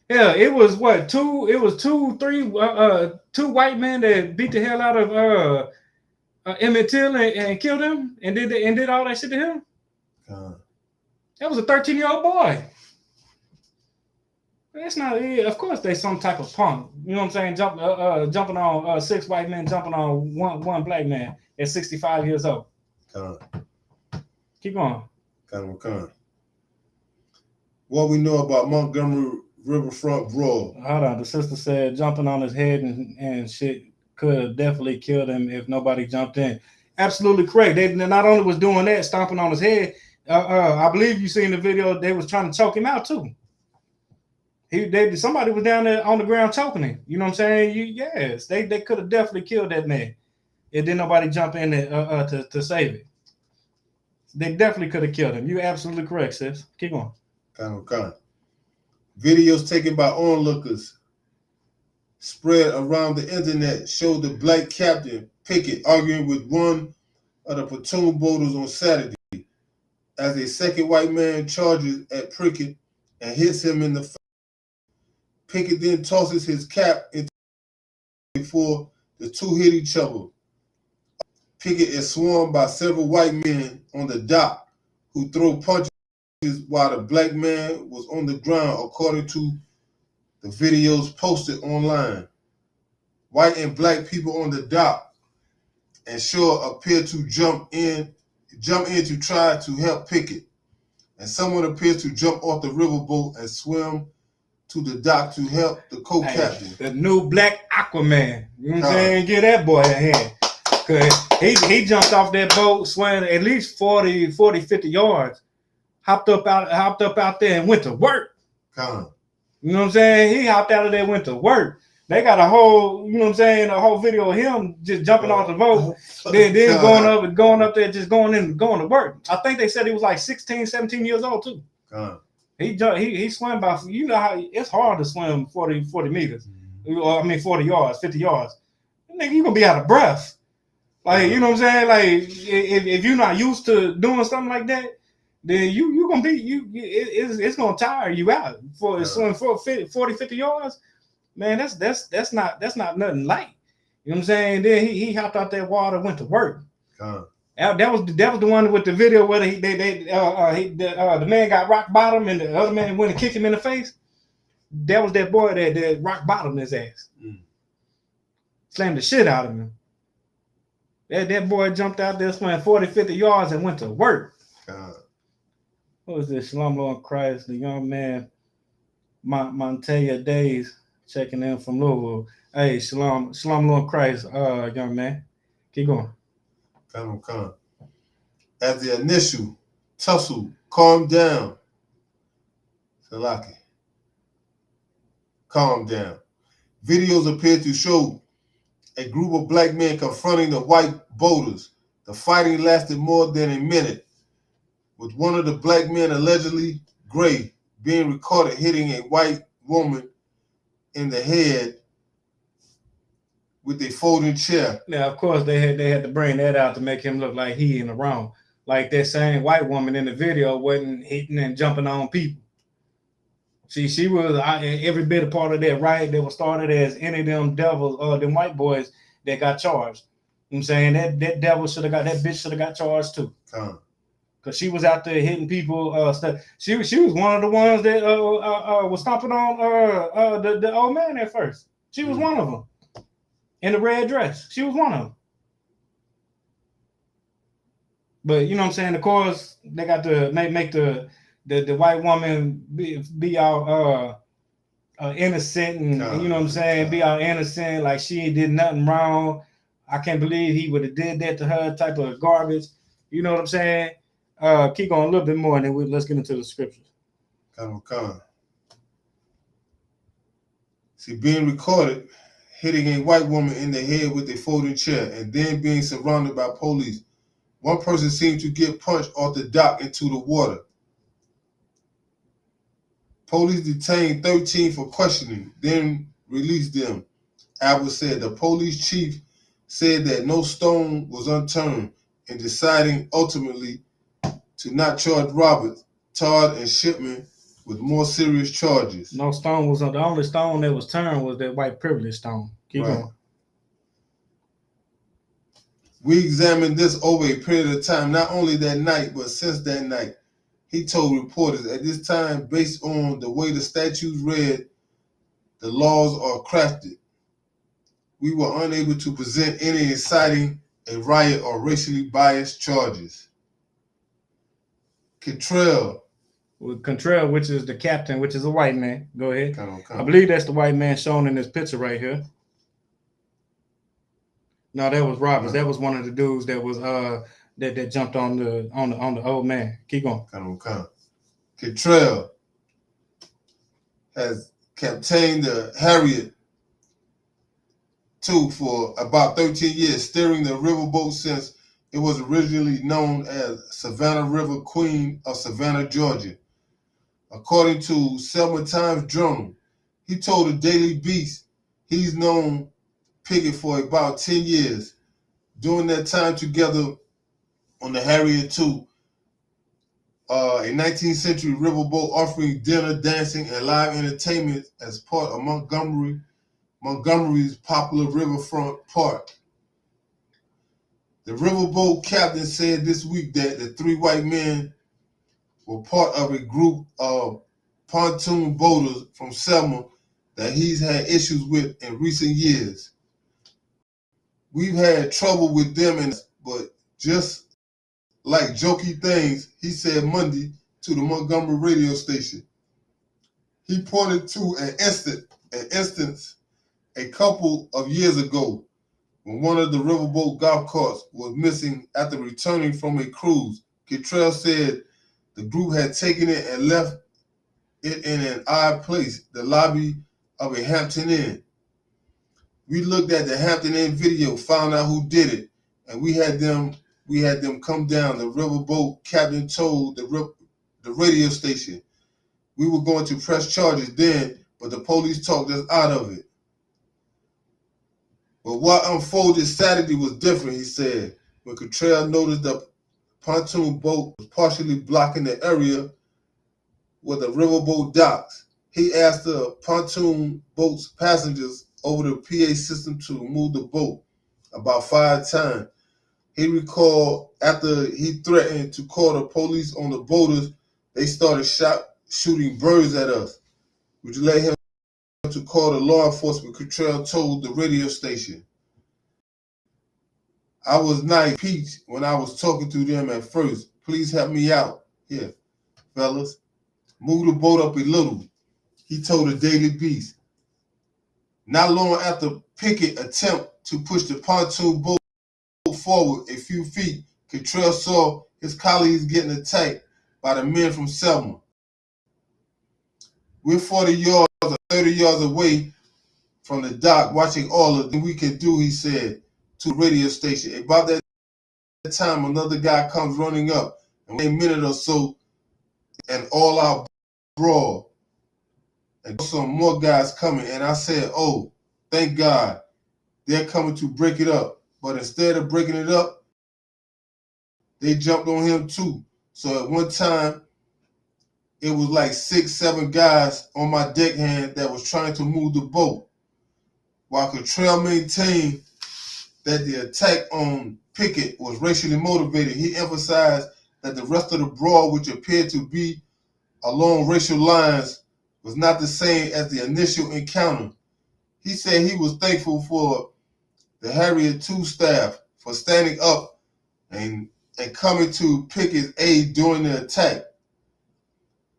Yeah, it was what two? It was 2, 3, 2 white men that beat the hell out of Emmett Till and killed him and did all that shit to him. That was a 13-year-old boy. That's not. Of course, they some type of punk. You know what I'm saying? Jumping on 6 white men, jumping on one black man at 65 years old. Keep going. What we know about Montgomery Riverfront brawl. Hold on. The sister said jumping on his head and shit could have definitely killed him if nobody jumped in. Absolutely correct. They not only was doing that, stomping on his head. I believe you seen the video. They was trying to choke him out too. Somebody was down there on the ground choking him. You know what I'm saying? Yes, they could have definitely killed that man. If didn't nobody jump in there to save it. They definitely could have killed him. You're absolutely correct, sis. Keep going. Videos taken by onlookers spread around the internet showed the black captain Pickett arguing with one of the platoon boaters on Saturday as a second white man charges at Pickett and hits him in the face. Pickett then tosses his cap into before the two hit each other. Pickett is swarmed by several white men on the dock who throw punches while the black man was on the ground, according to the videos posted online. White and black people on the dock and shore appear to jump in to try to help Pickett. And someone appears to jump off the riverboat and swim to the dock to help the co-captain. The new black Aquaman. You know what I'm saying? Give that boy a hand. Cause he jumped off that boat, swam at least 40, 50 yards, hopped up out there and went to work. You know what I'm saying? He hopped out of there, went to work. They got a whole, you know what I'm saying, a whole video of him just jumping off the boat, then going up there, just going to work. I think they said he was like 16, 17 years old too. He swam by, you know how it's hard to swim 40 meters. I mean 40 yards, 50 yards. Nigga, you gonna be out of breath. Like, you know what I'm saying? Like, if you're not used to doing something like that, then you gonna be it's gonna tire you out for swimming 40, 50 yards. Man, that's not nothing light. You know what I'm saying? Then he hopped out that water, went to work. That was the one with the video where the man got rock bottom and the other man went and kicked him in the face. That was that boy that rock bottomed his ass. Slammed the shit out of him. That boy jumped out there, swam 40, 50 yards and went to work. What was this? Shalom Lord Christ, the young man, Monteya Days, checking in from Louisville. Hey, Shalom Lord Christ, young man. Keep going. Come. As the initial tussle calmed down, Salaki, calm down. Videos appear to show a group of black men confronting the white boaters. The fighting lasted more than a minute, with one of the black men, allegedly gray, being recorded hitting a white woman in the head with a folding chair. Now, of course, they had to bring that out to make him look like he in the wrong. Like that same white woman in the video wasn't hitting and jumping on people. She was every bit a part of that riot that was started as any of them devils, them white boys that got charged. You know what I'm saying? That devil should have got, that bitch should have got charged too. Cause she was out there hitting people. She was one of the ones that was stomping on the old man at first. She was one of them. In the red dress. She was one of them. But you know what I'm saying? Of course, they got to make the white woman be all innocent and you know what I'm saying, be all innocent like she did nothing wrong. I can't believe he would have did that to her, type of garbage. You know what I'm saying? Keep going a little bit more, and then let's get into the scriptures. Come on. See, being recorded hitting a white woman in the head with a folding chair and then being surrounded by police. One person seemed to get punched off the dock into the water. Police detained 13 for questioning, then released them. Albert said the police chief said that no stone was unturned in deciding ultimately to not charge Roberts, Todd, and Shipman with more serious charges. No stone was on. The only stone that was turned was that white privilege stone. Keep going. We examined this over a period of time, not only that night, but since that night. He told reporters at this time, based on the way the statutes read, the laws are crafted. We were unable to present any inciting a riot or racially biased charges. Cantrell, which is the captain, which is a white man. Go ahead. Come on. I believe that's the white man shown in this picture right here. No, that was Roberts. That was one of the dudes that was that jumped on the old man. Keep going. Come on. Cantrell has captained the Harriet II for about 13 years, steering the riverboat since it was originally known as Savannah River Queen of Savannah, Georgia. According to Selma Times Journal, he told the Daily Beast he's known Pickett for about 10 years. During that time together on the Harriet II, a 19th century riverboat offering dinner, dancing, and live entertainment as part of Montgomery's popular riverfront park. The riverboat captain said this week that the three white men were part of a group of pontoon boaters from Selma that he's had issues with in recent years. We've had trouble with them, but just like jokey things, he said Monday to the Montgomery radio station. He pointed to an instance a couple of years ago when one of the riverboat golf carts was missing after returning from a cruise. Cantrell said the group had taken it and left it in an odd place, the lobby of a Hampton Inn. We looked at the Hampton Inn video, found out who did it, and we had them come down. The riverboat captain told the radio station we were going to press charges then, but the police talked us out of it. But what unfolded Saturday was different, he said. When Cantrell noticed the pontoon boat was partially blocking the area where the riverboat docks, he asked the pontoon boat's passengers over the PA system to move the boat about 5 times. He recalled after he threatened to call the police on the boaters, they started shooting birds at us, which led him to call the law enforcement. Cantrell told the radio station, I was nice peach when I was talking to them at first. Please help me out here, fellas. Move the boat up a little, he told the Daily Beast. Not long after Pickett attempt to push the pontoon boat forward a few feet, Cantrell saw his colleagues getting attacked by the men from Selma. We're 40 yards or 30 yards away from the dock watching all of them we can do, he said to the radio station. About that time, another guy comes running up, and within a minute or so, an all-out brawl. And some more guys coming, and I said, oh, thank God, they're coming to break it up. But instead of breaking it up, they jumped on him too. So at one time, it was like 6, 7 guys on my deckhand that was trying to move the boat. While Cantrell maintained that the attack on Pickett was racially motivated, he emphasized that the rest of the brawl, which appeared to be along racial lines, was not the same as the initial encounter. He said he was thankful for the Harriet II staff for standing up and and coming to pick his aid during the attack.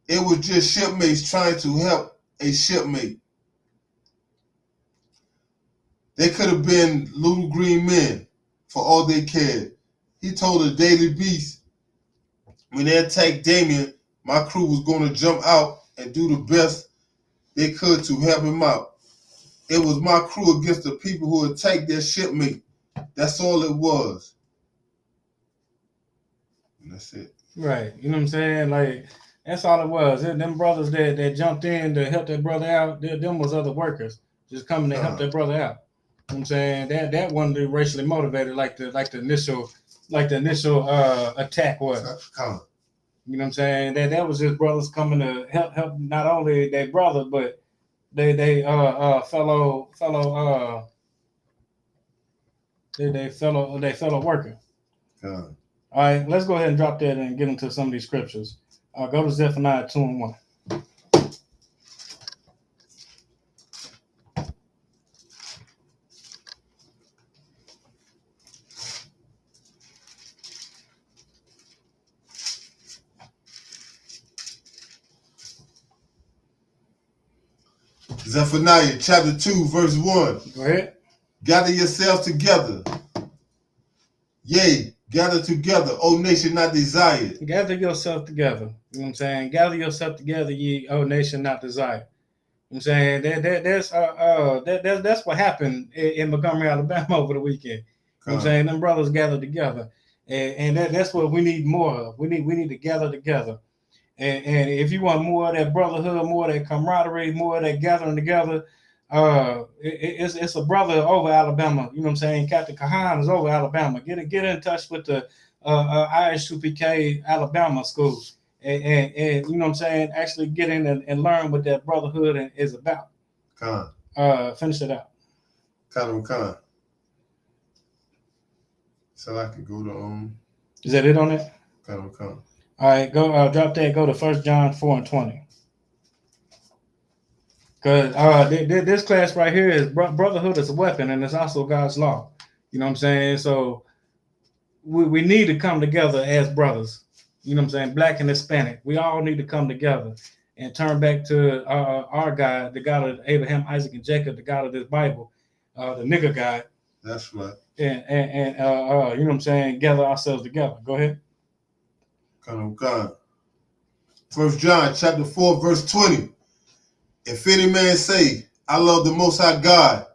It was just shipmates trying to help a shipmate. They could have been little green men for all they cared. He told the Daily Beast, when they attacked Damien, my crew was going to jump out and do the best they could to help him out. It was my crew against the people who attacked their shipmate. That's all it was. And that's it. Right. You know what I'm saying? Like, that's all it was. Them brothers that jumped in to help that brother out, them was other workers just coming to help that brother out. You know what I'm saying? That wasn't racially motivated like the initial attack was. You know what I'm saying? That was just brothers coming to help not only their brother, but they fellow worker. All right, let's go ahead and drop that and get into some of these scriptures. Go to Zephaniah 2:1. Zephaniah chapter 2, verse 1. Go ahead. Gather yourselves together. Yea, gather together, O nation not desired. Gather yourself together. You know what I'm saying? Gather yourself together, ye O nation not desired. You know what I'm saying? That's what happened in Montgomery, Alabama over the weekend. You know what I'm saying? Them brothers gathered together. And that's what we need more of. We need to gather together. And if you want more of that brotherhood, more of that camaraderie, more of that gathering together, it's a brother over Alabama. You know what I'm saying? Captain Kahan is over Alabama. Get in touch with the ISUPK Alabama school, and you know what I'm saying? Actually get in and learn what that brotherhood is about. Finish it out. Khan. So I can go to Is that it on it? Khan. All right, go drop that. Go to 1 John 4:20. Because this class right here is brotherhood is a weapon, and it's also God's law. You know what I'm saying? So we need to come together as brothers. You know what I'm saying? Black and Hispanic. We all need to come together and turn back to our God, the God of Abraham, Isaac, and Jacob, the God of this Bible, the nigga God. That's right. And you know what I'm saying? Gather ourselves together. Go ahead. Khan. 1 John chapter 4, verse 20. If any man say, I love the Most High God,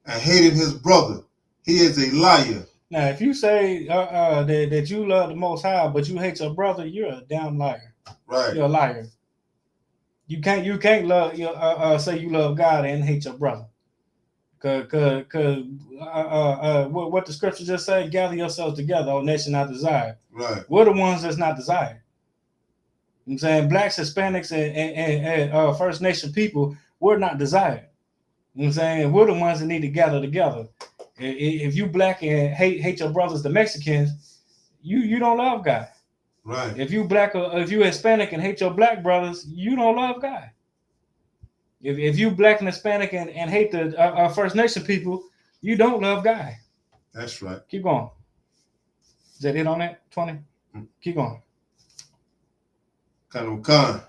and hated his brother, he is a liar. Now, if you say that you love the Most High, but you hate your brother, you're a damn liar. Right. You're a liar. You can't love say you love God and hate your brother. Cause what the scripture just say, gather yourselves together, O nation not desired. Right. We're the ones that's not desired. You know what I'm saying? Blacks, Hispanics, and First Nation people, we're not desired. You know what I'm saying? We're the ones that need to gather together. If you black and hate your brothers, the Mexicans, you don't love God. Right. If you black or if you Hispanic and hate your black brothers, you don't love God. If you black and Hispanic and hate the First Nation people, you don't love God. That's right. Keep going. Is that it on that? 20? Mm-hmm. Keep going. Khan.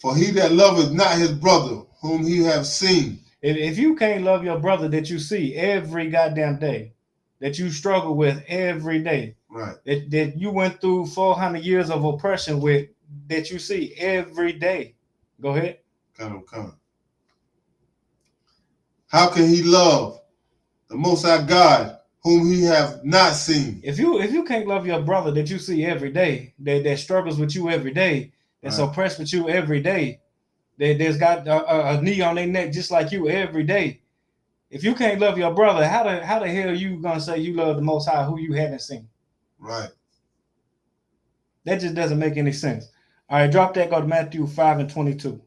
For he that loveth not his brother, whom he have seen. If you can't love your brother that you see every goddamn day, that you struggle with every day, right? That you went through 400 years of oppression with, that you see every day. Go ahead. Khan. How can he love the Most High God, whom he have not seen? If you can't love your brother that you see every day, that struggles with you every day, that's right, oppressed with you every day, that's got a knee on their neck just like you every day. If you can't love your brother, how the hell you gonna say you love the Most High who you haven't seen? Right. That just doesn't make any sense. All right, drop that. Go to Matthew 5:22.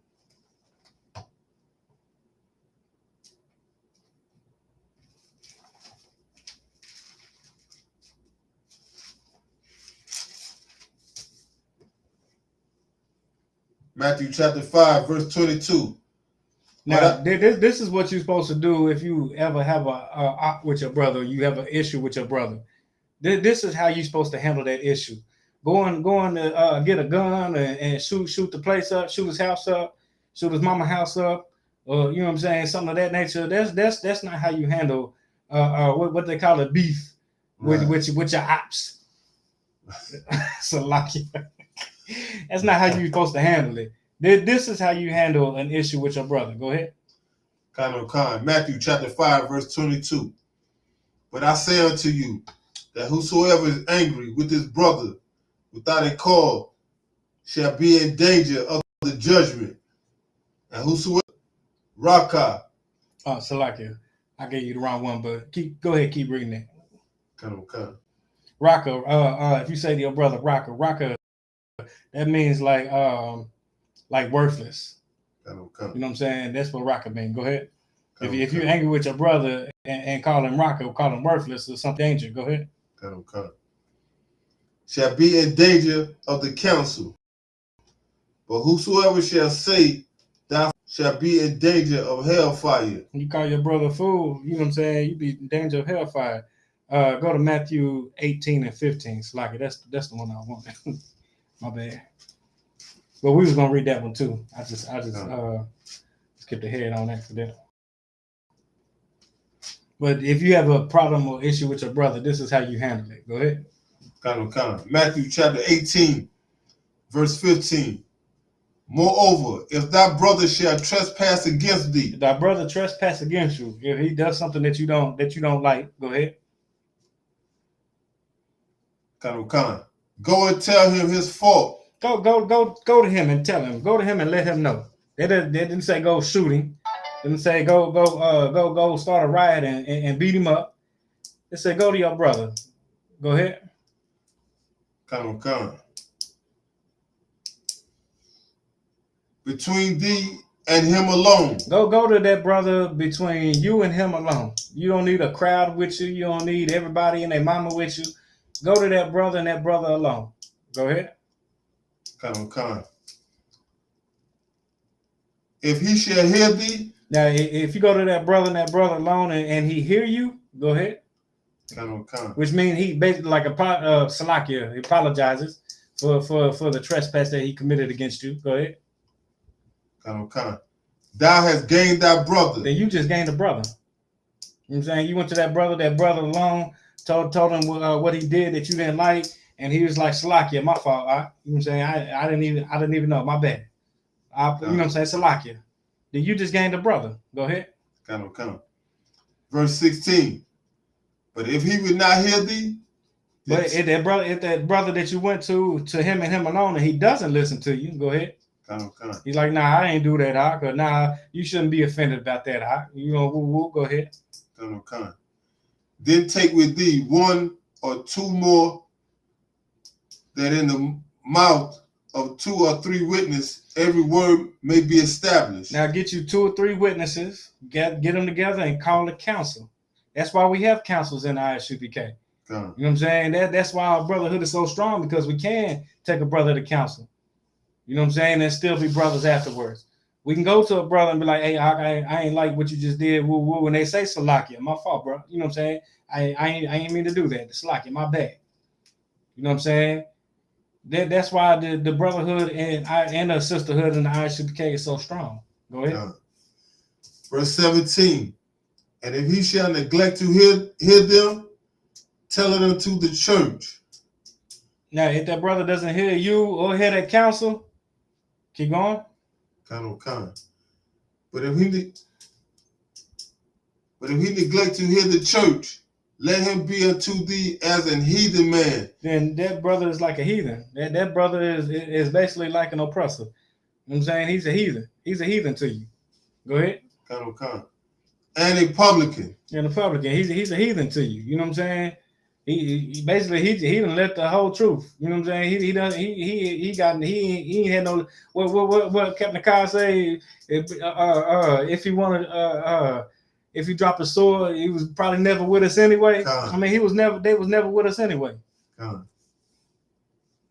Matthew chapter 5, verse 22. Now, this is what you're supposed to do if you ever have a with your brother, you have an issue with your brother. This is how you're supposed to handle that issue. Going to get a gun and shoot the place up, shoot his house up, shoot his mama house up, or you know what I'm saying, something of that nature. That's not how you handle what they call it, beef with with your ops. So lucky. That's not how you're supposed to handle it. This is how you handle an issue with your brother. Go ahead. Khan. Matthew chapter 5, verse 22. But I say unto you that whosoever is angry with his brother without a cause shall be in danger of the judgment. And whosoever Raka. Oh, Salakia. I gave you the wrong one, but go ahead, keep reading that. Khan. Raka, if you say to your brother Raka, that means like worthless. You know what I'm saying? That's what Raka means. Go ahead. If you're angry with your brother and call him Raka, or call him worthless or some danger, go ahead. Shall be in danger of the council. But whosoever shall say thou shall be in danger of hellfire. You call your brother a fool, you know what I'm saying? You be in danger of hellfire. Go to Matthew 18 and 15. Slacky, that's the one I want. My bad. But we was gonna read that one too. I just skipped ahead on that for that. But if you have a problem or issue with your brother, this is how you handle it. Go ahead. Matthew chapter 18, verse 15. Moreover, if thy brother shall trespass against thee, if thy brother trespass against you, if he does something that you don't like, go ahead. Go and tell him his fault. Go to him and tell him. Go to him and let him know. They didn't say go shoot him. They didn't say go start a riot and beat him up. They said go to your brother. Go ahead. Between thee and him alone. Go to that brother between you and him alone. You don't need a crowd with you. You don't need everybody and their mama with you. Go to that brother and that brother alone. Go ahead. If he shall hear thee. Now, if you go to that brother and that brother alone and he hear you, go ahead. Which means he basically like Salakia, he apologizes for the trespass that he committed against you. Go ahead. Thou hast gained thy brother. Then you just gained a brother. You know what I'm saying? You went to that brother alone, told him what he did that you didn't like, and he was like, Salakia, my fault. You know what I'm saying? I didn't even know, my bad. You know what I'm saying? Salakia. Then you just gained a brother. Go ahead. Verse 16. But if he would not hear thee, but if that brother that you went to him and him alone, and he doesn't listen to you, go ahead. He's like, nah, I ain't do that, Hawk. Or nah, you shouldn't be offended about that, Hawk. You know, we'll go ahead. Then take with thee one or two more, that in the mouth of 2 or 3 witnesses every word may be established. Now get you 2 or 3 witnesses, get them together and call a council. That's why we have councils in the ISUPK. You know what I'm saying? That's why our brotherhood is so strong, because we can take a brother to council. You know what I'm saying? And still be brothers afterwards. We can go to a brother and be like, hey, I ain't like what you just did. Woo, woo. And they say, Salakia, my fault, bro. You know what I'm saying? I ain't mean to do that. Salakia, my bad. You know what I'm saying? That's why the brotherhood and the sisterhood in the ISUPK is so strong. Go ahead. Verse 17. And if he shall neglect to hear them, tell it unto the church. Now, if that brother doesn't hear you or hear that counsel, keep going. But if he neglect to hear the church, let him be unto thee as an heathen man. Then that brother is like a heathen. That brother is basically like an oppressor. You know what I'm saying? He's a heathen. He's a heathen to you. Go ahead. And a publican. And a publican. He's a heathen to you. You know what I'm saying? He basically he done let the whole truth. You know what I'm saying? He ain't had no what Captain Kai say, if he wanted if he dropped a sword, he was probably never with us anyway. I mean, they was never with us anyway.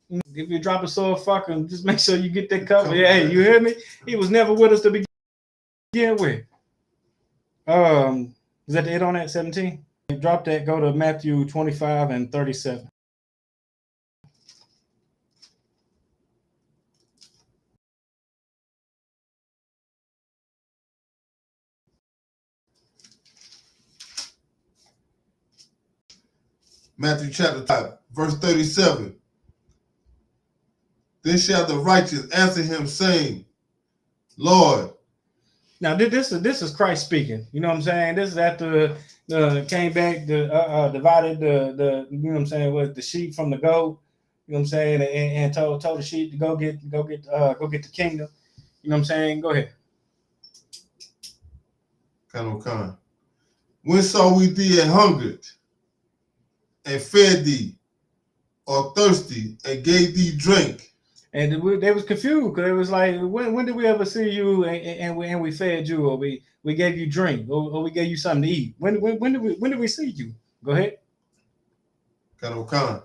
If you drop a sword, fuck him. Just make sure you get that cover. Yeah, hey, you hear me? He was never with us to begin with. Is that the 8 on that 17? drop that. Go to Matthew 25 and 37. Matthew chapter 5, verse 37. Then shall the righteous answer him, saying, Lord. Now this is Christ speaking. You know what I'm saying? This is after came back, divided the you know what I'm saying, with the sheep from the goat. You know what I'm saying, and told the sheep to go get the kingdom. You know what I'm saying? Go ahead. Kind. When saw we thee and hungered, and fed thee, or thirsty, and gave thee drink? And they was confused because it was like, when did we ever see you and we fed you, or we gave you drink, or we gave you something to eat? When did we see you? Go ahead. Kind.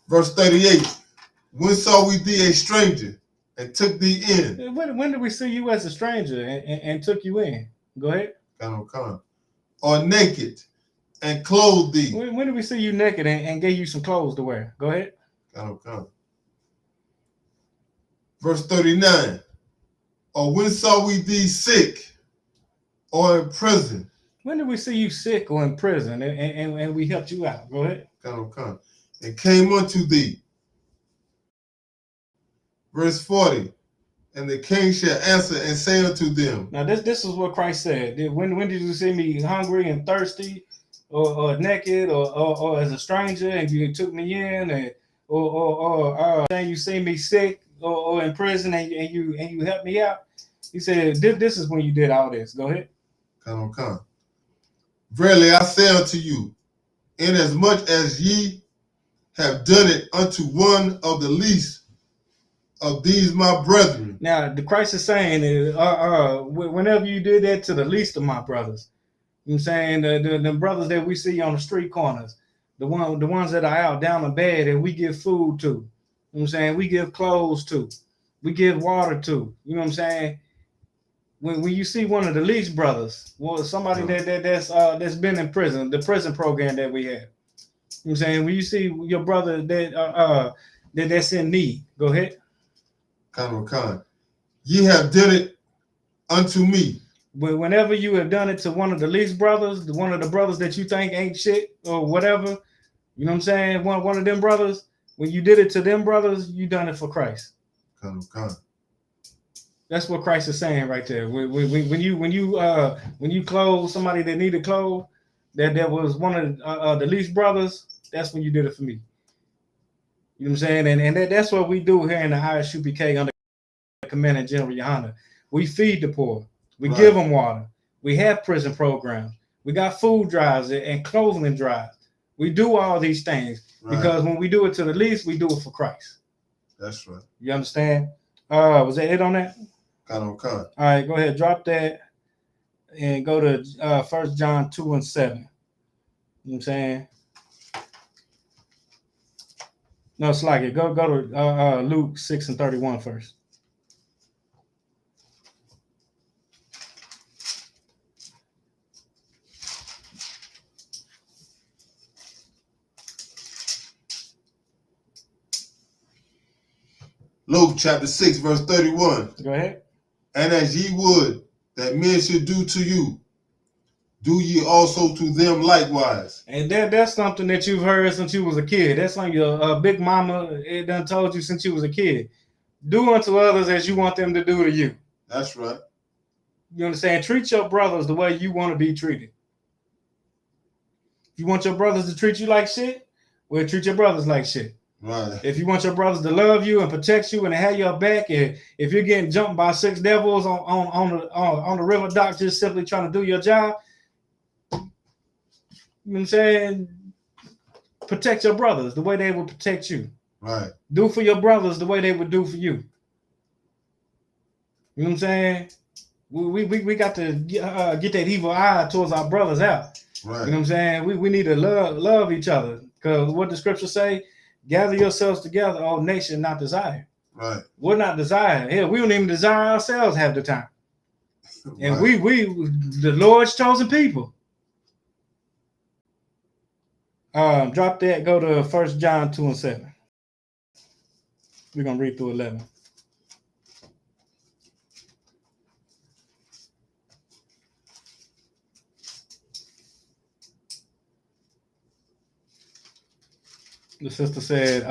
Verse 38. When saw we thee a stranger and took thee in? When did we see you as a stranger and took you in? Go ahead. Kind. Or naked and clothed thee? When did we see you naked and gave you some clothes to wear? Go ahead. Kind. Verse 39. Or when saw we thee sick or in prison? When did we see you sick or in prison and we helped you out? Go ahead. Kind. And came unto thee. Verse 40. And the king shall answer and say unto them. Now this is what Christ said. When did you see me hungry and thirsty, or naked, or as a stranger, and you took me in, and or you see me sick or in prison, and you helped me out? He said, this is when you did all this. Go ahead. Kind. Verily I say unto you, inasmuch as ye have done it unto one of the least of these my brethren. Now the Christ is saying, whenever you did that to the least of my brothers, you know what I'm saying, the brothers that we see on the street corners, the ones that are out down the bed that we give food to, you know what I'm saying, we give clothes to, we give water to, you know what I'm saying. When you see one of the least brothers, well, somebody that's been in prison, the prison program that we have, you know what I'm saying, when you see your brother that's in need, go ahead. Kind. Ye have done it unto me. But whenever you have done it to one of the least brothers, one of the brothers that you think ain't shit or whatever, you know what I'm saying, one of them brothers, when you did it to them brothers, you done it for Christ. Kind. That's what Christ is saying right there. When you clothe somebody that needed clothes, that was one of the least brothers, that's when you did it for me. You know what I'm saying? And that's what we do here in the ISUPK under Commander General Yohana. We feed the poor. We give them water. We have prison programs. We got food drives and clothing drives. We do all these things because when we do it to the least, we do it for Christ. That's right. You understand? Was that it on that? Kind. All right, go ahead. Drop that and go to 1 John 2 and 7. You know what I'm saying? No, it's like it. Go to Luke 6 and 31 first. Luke chapter 6, verse 31. Go ahead. And as ye would that men should do to you, do ye also to them likewise. And that's something that you've heard since you was a kid. That's something your big mama it done told you since you was a kid. Do unto others as you want them to do to you. That's right. You understand? Treat your brothers the way you want to be treated. If you want your brothers to treat you like shit, well, treat your brothers like shit. Right. If you want your brothers to love you and protect you and have your back, and if you're getting jumped by 6 devils on the river dock just simply trying to do your job, you know what I'm saying? Protect your brothers the way they would protect you. Right. Do for your brothers the way they would do for you. You know what I'm saying? We got to get that evil eye towards our brothers out. Right. You know what I'm saying? We need to love each other, because what the scripture say, gather yourselves together, all nation not desire. Right. We're not desiring. Hell, we don't even desire ourselves half the time. And we the Lord's chosen people. Drop that. Go to 1 John 2 and 7. We're gonna read through 11. The sister said,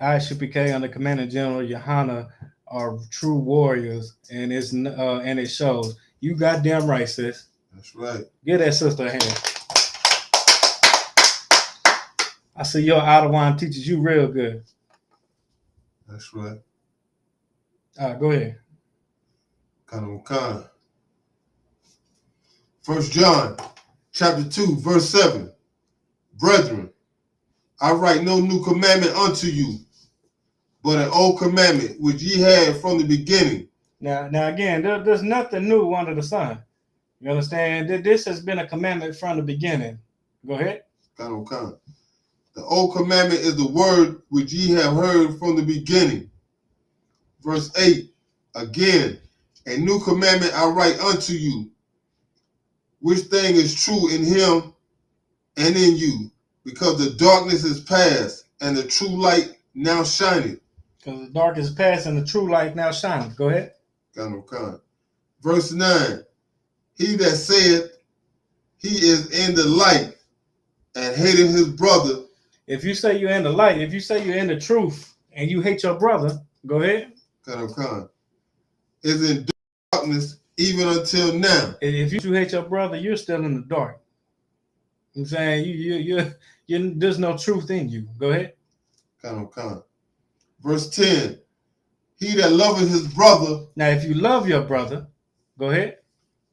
ISUPK under Commander General Johanna are true warriors, and it shows. You goddamn right, sis. That's right. Give that sister a hand. I see your Ottawa teaches you real good. That's right. Go ahead. Kind. 1 John chapter 2, verse 7. Brethren, I write no new commandment unto you, but an old commandment which ye had from the beginning. Now again, there's nothing new under the sun. You understand? This has been a commandment from the beginning. Go ahead. Kind. The old commandment is the word which ye have heard from the beginning. Verse 8. Again, a new commandment I write unto you, which thing is true in him and in you, because the darkness is past, and the true light now shineth. Because the dark is past, and the true light now shineth. Go ahead. Kind. Verse 9. He that saith he is in the light and hated his brother. If you say you're in the light, if you say you're in the truth, and you hate your brother, go ahead. Kind. Is in darkness even until now. If you hate your brother, you're still in the dark. I'm saying you there's no truth in you. Go ahead. Kind. Verse 10. He that loveth his brother. Now, if you love your brother, go ahead.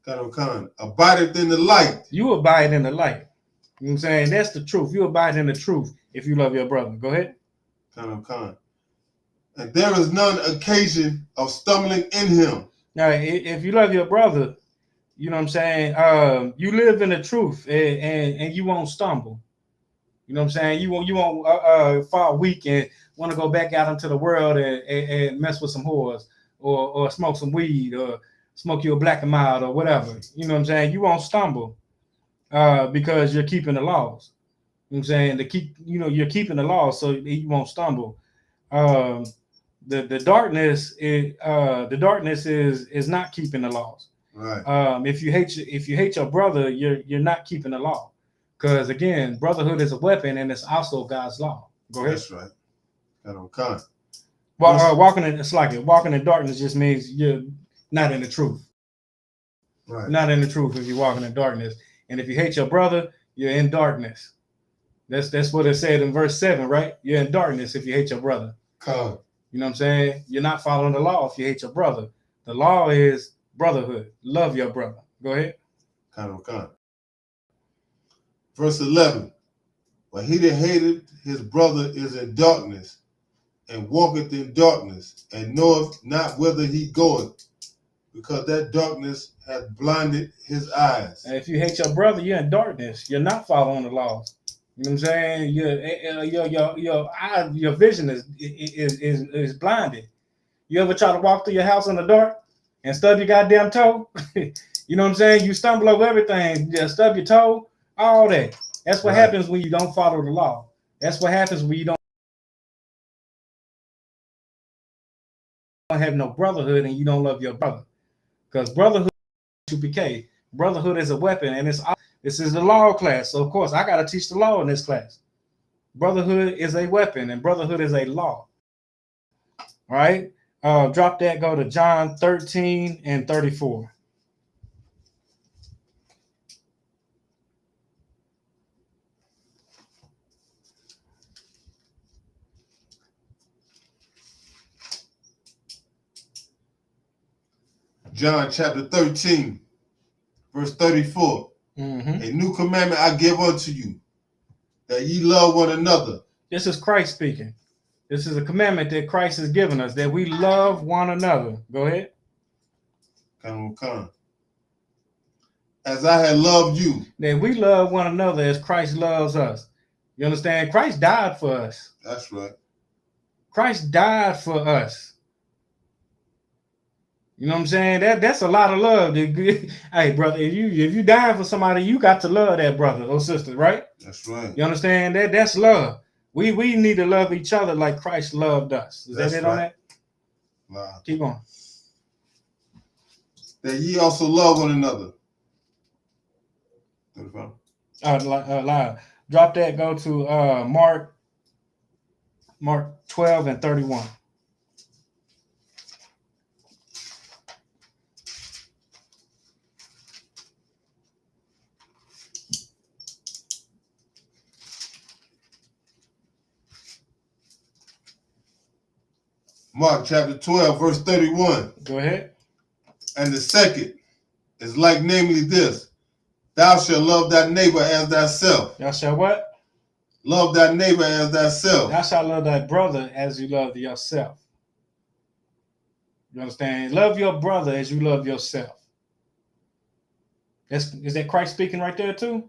Kind. Abideth in the light. You abide in the light. You know what I'm saying? That's the truth. You abide in the truth if you love your brother. Go ahead. Kind. And there is none occasion of stumbling in him. Now, if you love your brother, you know what I'm saying? You live in the truth and you won't stumble. You know what I'm saying? You won't fall weak and want to go back out into the world and mess with some whores or smoke some weed or smoke you a black and mild or whatever. You know what I'm saying? You won't stumble because you're keeping the laws. You know what I'm saying? You're keeping the laws so you won't stumble. The darkness is not keeping the laws. Right. If you hate your brother, you're not keeping the law. Because again, brotherhood is a weapon, and it's also God's law. Go ahead. That's right. Kind. Walking in darkness just means you're not in the truth. Right. Not in the truth if you're walking in darkness. And if you hate your brother, you're in darkness. That's what it said in verse 7, right? You're in darkness if you hate your brother. Kind. You know what I'm saying? You're not following the law if you hate your brother. The law is brotherhood. Love your brother. Go ahead. Kind. Verse 11. But he that hated his brother is in darkness, and walketh in darkness, and knoweth not whither he goeth, because that darkness hath blinded his eyes. And if you hate your brother, you're in darkness. You're not following the laws. You know what I'm saying? Your vision is blinded. You ever try to walk through your house in the dark and stub your goddamn toe? You know what I'm saying? You stumble over everything, just stub your toe, all that. That's what happens when you don't follow the law. That's what happens when you don't have no brotherhood and you don't love your brother. Because brotherhood is ISUPK. Brotherhood is a weapon, and this is the law class. So of course I gotta teach the law in this class. Brotherhood is a weapon, and brotherhood is a law. All right. Drop that. Go to John 13 and 34. John chapter 13, verse 34. Mm-hmm. A new commandment I give unto you, that ye love one another. This is Christ speaking. This is a commandment that Christ has given us, that we love one another. Go ahead. Come. As I had loved you. That we love one another as Christ loves us. You understand? Christ died for us. That's right. Christ died for us. You know what I'm saying? That's a lot of love. Hey, brother, if you dying for somebody, you got to love that brother or sister, right? That's right. You understand that? That's love. We need to love each other like Christ loved us. Is That's that it right. on that? Wow. Keep going. That ye also love one another. Loud. Drop that. Go to Mark 12 and 31. Mark chapter 12, verse 31. Go ahead. And the second is like, namely this: thou shalt love thy neighbor as thyself. Thou shalt what? Love thy neighbor as thyself. Thou shalt love thy brother as you love yourself. You understand? Love your brother as you love yourself. Is that Christ speaking right there too?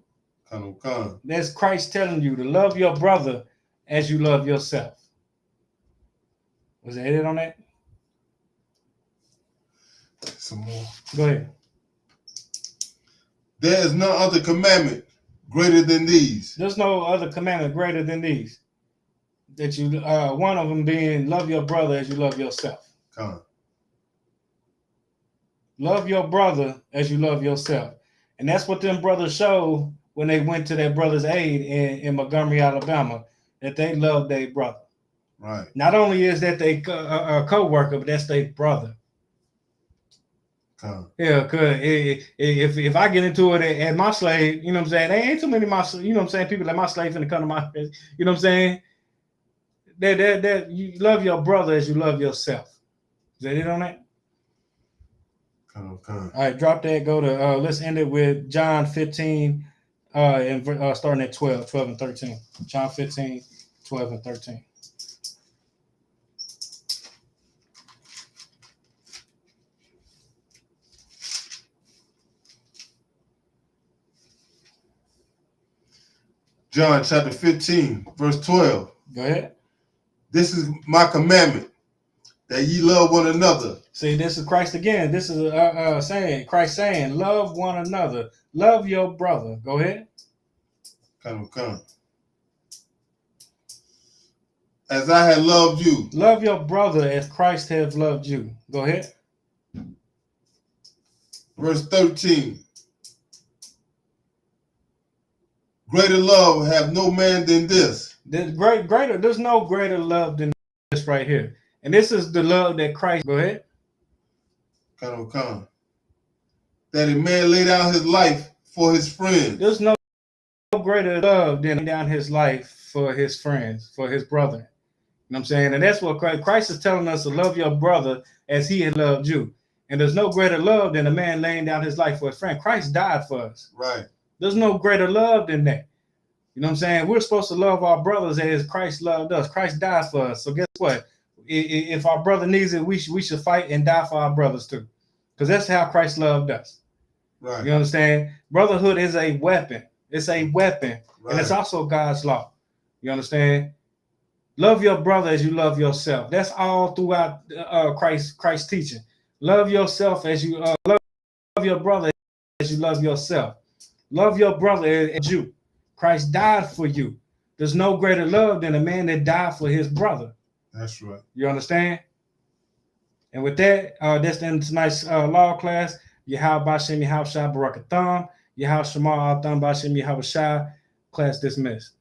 Come. That's Christ telling you to love your brother as you love yourself. Was that it on that? Some more. Go ahead. There is no other commandment greater than these. There's no other commandment greater than these. That you, one of them being love your brother as you love yourself. Come. Love your brother as you love yourself. And that's what them brothers showed when they went to their brother's aid in Montgomery, Alabama, that they loved their brother. Right. Not only is that they co-worker, but that's their brother. Come. Yeah, cause if I get into it at my slave, you know what I'm saying? There ain't too many you know what I'm saying, people like my slave finna come to my, you know what I'm saying? That you love your brother as you love yourself. Is that it on that? Come. All right, drop that. Go to let's end it with John 15, and starting at 12 and 13. John 15, 12 and 13. John chapter 15, verse 12. Go ahead. This is my commandment, that ye love one another. See, this is Christ again. This is Christ saying, love one another. Love your brother. Go ahead. Come. As I have loved you. Love your brother as Christ has loved you. Go ahead. Verse 13. Greater love have no man than this. There's no greater love than this right here. And this is the love that Christ. Go ahead. Come. That a man lay down his life for his friends. There's no greater love than laying down his life for his friends, for his brother. You know what I'm saying? And that's what Christ is telling us, to love your brother as he had loved you. And there's no greater love than a man laying down his life for his friend. Christ died for us. Right. There's no greater love than that. You know what I'm saying? We're supposed to love our brothers as Christ loved us. Christ died for us. So guess what? If our brother needs it, we should fight and die for our brothers too. Because that's how Christ loved us. Right. You understand? Brotherhood is a weapon. It's a weapon. Right. And it's also God's law. You understand? Love your brother as you love yourself. That's all throughout Christ's teaching. Love yourself as you love your brother as you love yourself. Love your brother as you. Christ died for you. There's no greater love than a man that died for his brother. That's right. You understand? And with that, that's the end of tonight's law class. Yahweh Bashem Yahweh Shai Barakatham. Yahweh Shamar Al Tham Bashem Yahweh Shai. Class dismissed.